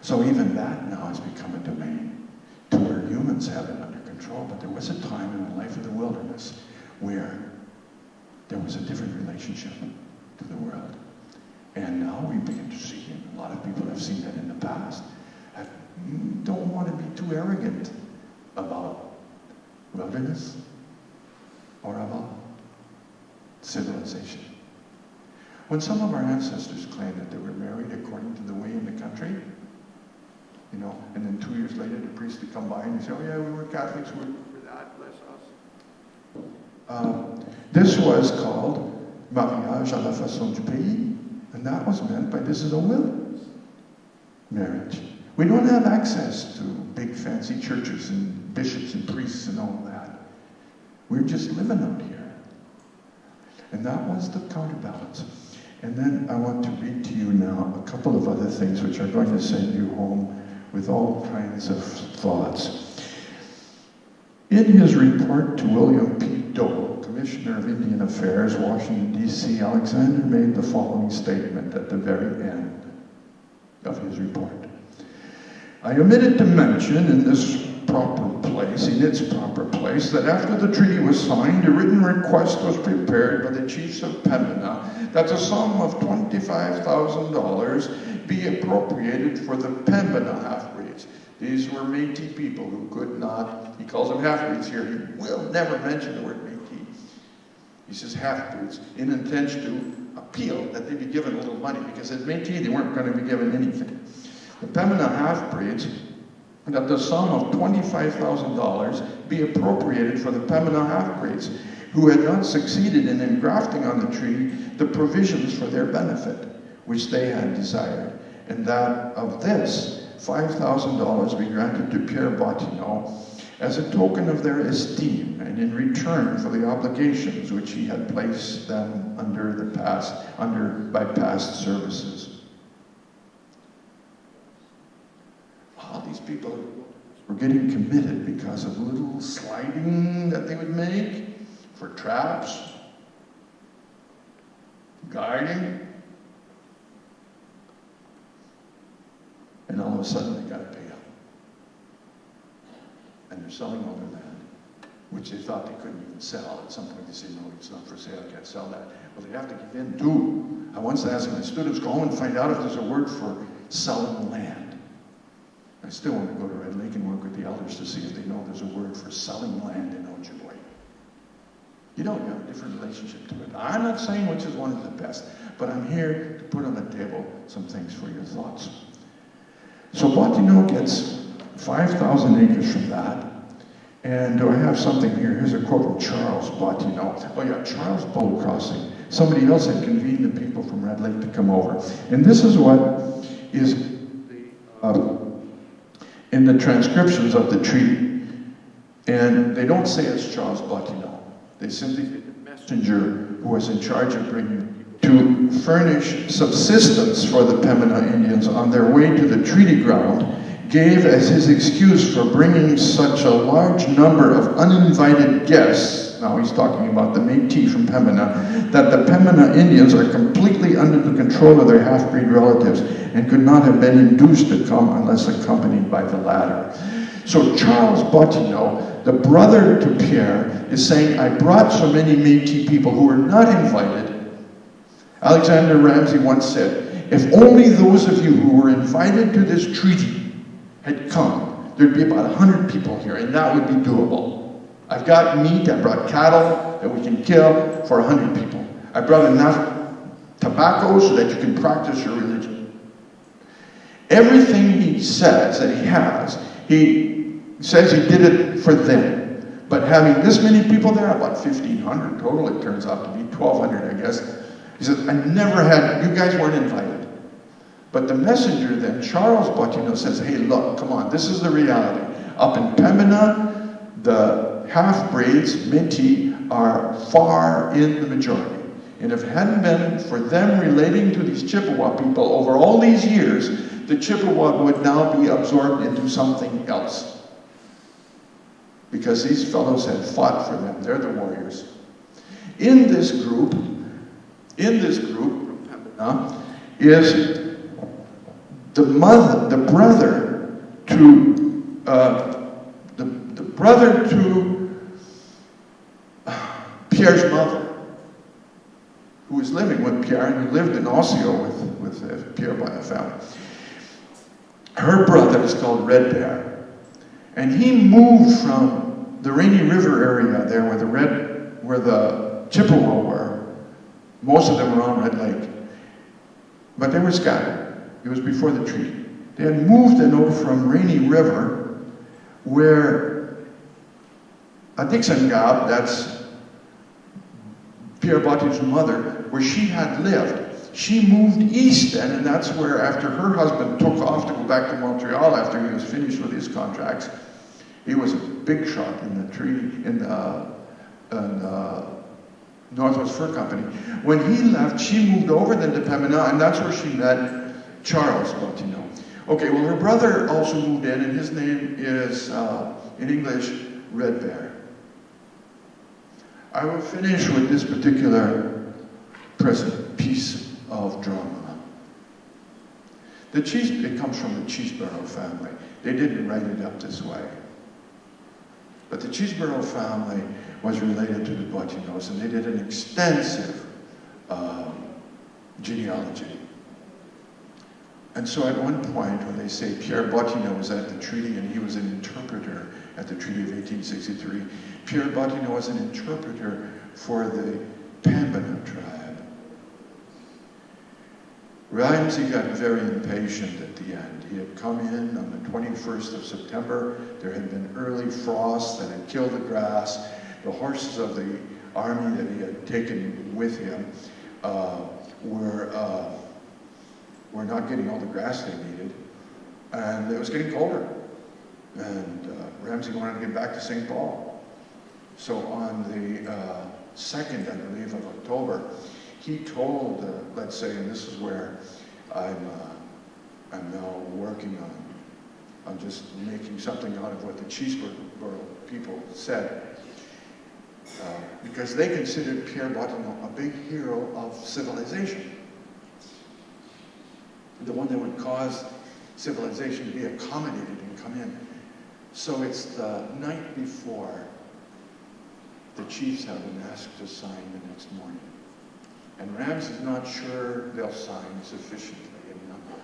So even that now has become a domain to where humans have it under control. But there was a time in the life of the wilderness where there was a different relationship to the world. And now we begin to see, and a lot of people have seen that in the past, don't want to be too arrogant about wilderness or about civilization. When some of our ancestors claimed that they were married according to the way in the country, and then 2 years later the priest would come by and he'd say, oh yeah, we were Catholics, we're that, bless us. This was called mariage à la façon du pays, and that was meant by this is a wilderness marriage. We don't have access to big fancy churches and bishops and priests and all that. We're just living out here. And that was the counterbalance. And then I want to read to you now a couple of other things which are going to send you home with all kinds of thoughts. In his report to William P. Dole, Commissioner of Indian Affairs, Washington, D.C., Alexander made the following statement at the very end of his report. I omitted to mention in this proper place place, in its proper place, that after the treaty was signed, a written request was prepared by the chiefs of Pembina that the sum of $25,000 be appropriated for the Pembina half-breeds. These were Métis people who could not, he calls them half-breeds here, he will never mention the word Métis. He says half-breeds, in intention to appeal that they be given a little money, because as Métis they weren't going to be given anything. The Pembina half-breeds, that the sum of $25,000 be appropriated for the Pembina half-breeds who had not succeeded in engrafting on the treaty the provisions for their benefit, which they had desired, and that of this $5,000 be granted to Pierre Bottineau as a token of their esteem and in return for the obligations which he had placed them under by past services. All these people were getting committed because of little sliding that they would make for traps, guarding, and all of a sudden they got to pay up. And they're selling all their land, which they thought they couldn't even sell. At some point they say, no, it's not for sale, I can't sell that. Well, they have to give in too. I once asked my students, go home and find out if there's a word for selling land. I still want to go to Red Lake and work with the elders to see if they know there's a word for selling land in Ojibwe. You know, you have a different relationship to it. I'm not saying which is one of the best, but I'm here to put on the table some things for your thoughts. So Bottineau gets 5,000 acres from that. And I have something here. Here's a quote from Charles Bottineau. Oh yeah, Charles Boat Crossing. Somebody else had convened the people from Red Lake to come over. And this is what is in the transcriptions of the treaty. And they don't say it's Charles Bottineau. They simply say the messenger who was in charge of bringing to furnish subsistence for the Pembina Indians on their way to the treaty ground, gave as his excuse for bringing such a large number of uninvited guests, now he's talking about the Métis from Pembina, that the Pembina Indians are completely under the control of their half-breed relatives and could not have been induced to come unless accompanied by the latter. So Charles Bottineau, the brother to Pierre, is saying, I brought so many Métis people who were not invited. Alexander Ramsay once said, if only those of you who were invited to this treaty had come, there'd be about 100 people here, and that would be doable. I've got meat, I brought cattle that we can kill for 100 people. I brought enough tobacco so that you can practice your religion. Everything he says that he has, he says he did it for them. But having this many people there, about 1,500 total, it turns out to be 1,200, I guess. He says, I never had, you guys weren't invited. But the messenger then, Charles Bottineau, says, hey, look, come on, this is the reality. Up in Pembina, the half-breeds, Métis, are far in the majority. And if it hadn't been for them relating to these Chippewa people over all these years, the Chippewa would now be absorbed into something else. Because these fellows had fought for them. They're the warriors. In this group from Pembina, is the brother to Pierre's mother, who was living with Pierre and who lived in Osseo with Pierre by a family. Her brother is called Red Bear, and he moved from the Rainy River area there where the Chippewa were. Most of them were on Red Lake, but they were scattered. It was before the treaty. They had moved then over from Rainy River, where a Dixon Gab, that's Pierre Bottineau's mother, where she had lived. She moved east then, and that's where, after her husband took off to go back to Montreal after he was finished with his contracts, he was a big shot in the treaty, in the Northwest Fur Company. When he left, she moved over then to Pembina, and that's where she met Charles Bottineau. Okay, well, her brother also moved in, and his name is, in English, Red Bear. I will finish with this particular present piece of drama. It comes from the Cheeseborough family. They didn't write it up this way. But the Cheeseborough family was related to the Bottineaus, and they did an extensive genealogy. And so at one point, when they say Pierre Bottineau was at the treaty and he was an interpreter at the Treaty of 1863, Pierre Bottineau was an interpreter for the Bottineau tribe. Ramsay got very impatient at the end. He had come in on the 21st of September. There had been early frosts that had killed the grass. The horses of the army that he had taken with him were not getting all the grass they needed. And it was getting colder. And Ramsay wanted to get back to St. Paul. So on the 2nd, I believe, of October, he told, let's say, and this is where I'm now working on just making something out of what the Cheeseborough people said, because they considered Pierre Bottineau a big hero of civilization, the one that would cause civilization to be accommodated and come in. So it's the night before the chiefs have been asked to sign the next morning. And Ramsay's not sure they'll sign sufficiently in number.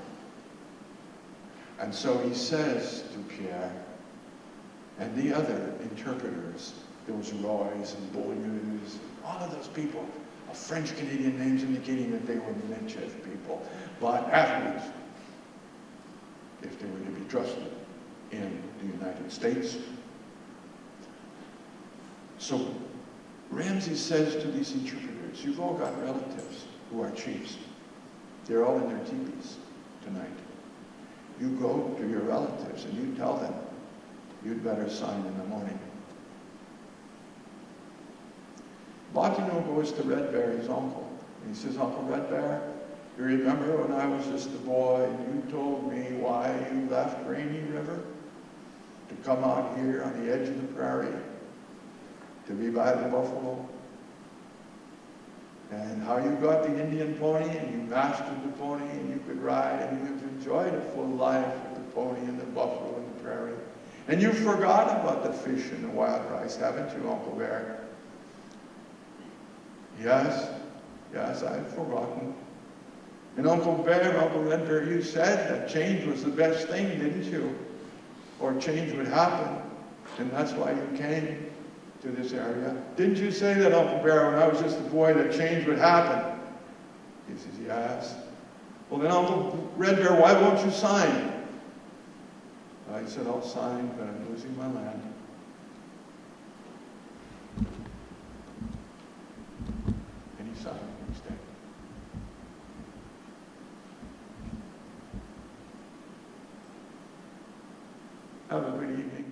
And so he says to Pierre and the other interpreters, those Roys and Bottineaus, all of those people, of French-Canadian names indicating that they were Michif people, but athletes, if they were to be trusted in the United States. So Ramsay says to these interpreters, you've all got relatives who are chiefs. They're all in their teepees tonight. You go to your relatives and you tell them you'd better sign in the morning. Bottineau goes to Red Bear, his uncle. And he says, Uncle Red Bear, you remember when I was just a boy and you told me why you left Rainy River to come out here on the edge of the prairie to be by the buffalo? And how you got the Indian pony and you mastered the pony and you could ride and you've enjoyed a full life with the pony and the buffalo and the prairie. And you've forgotten about the fish and the wild rice, haven't you, Uncle Bear? Yes, I've forgotten. And Uncle Bear, Uncle Red Bear, you said that change was the best thing, didn't you? Or change would happen, and that's why you came to this area. Didn't you say that, Uncle Bear, when I was just a boy, that change would happen? He says, yes. Well then, Uncle Red Bear, why won't you sign? I said, I'll sign, but I'm losing my land. And he signed the next day. Have a good evening.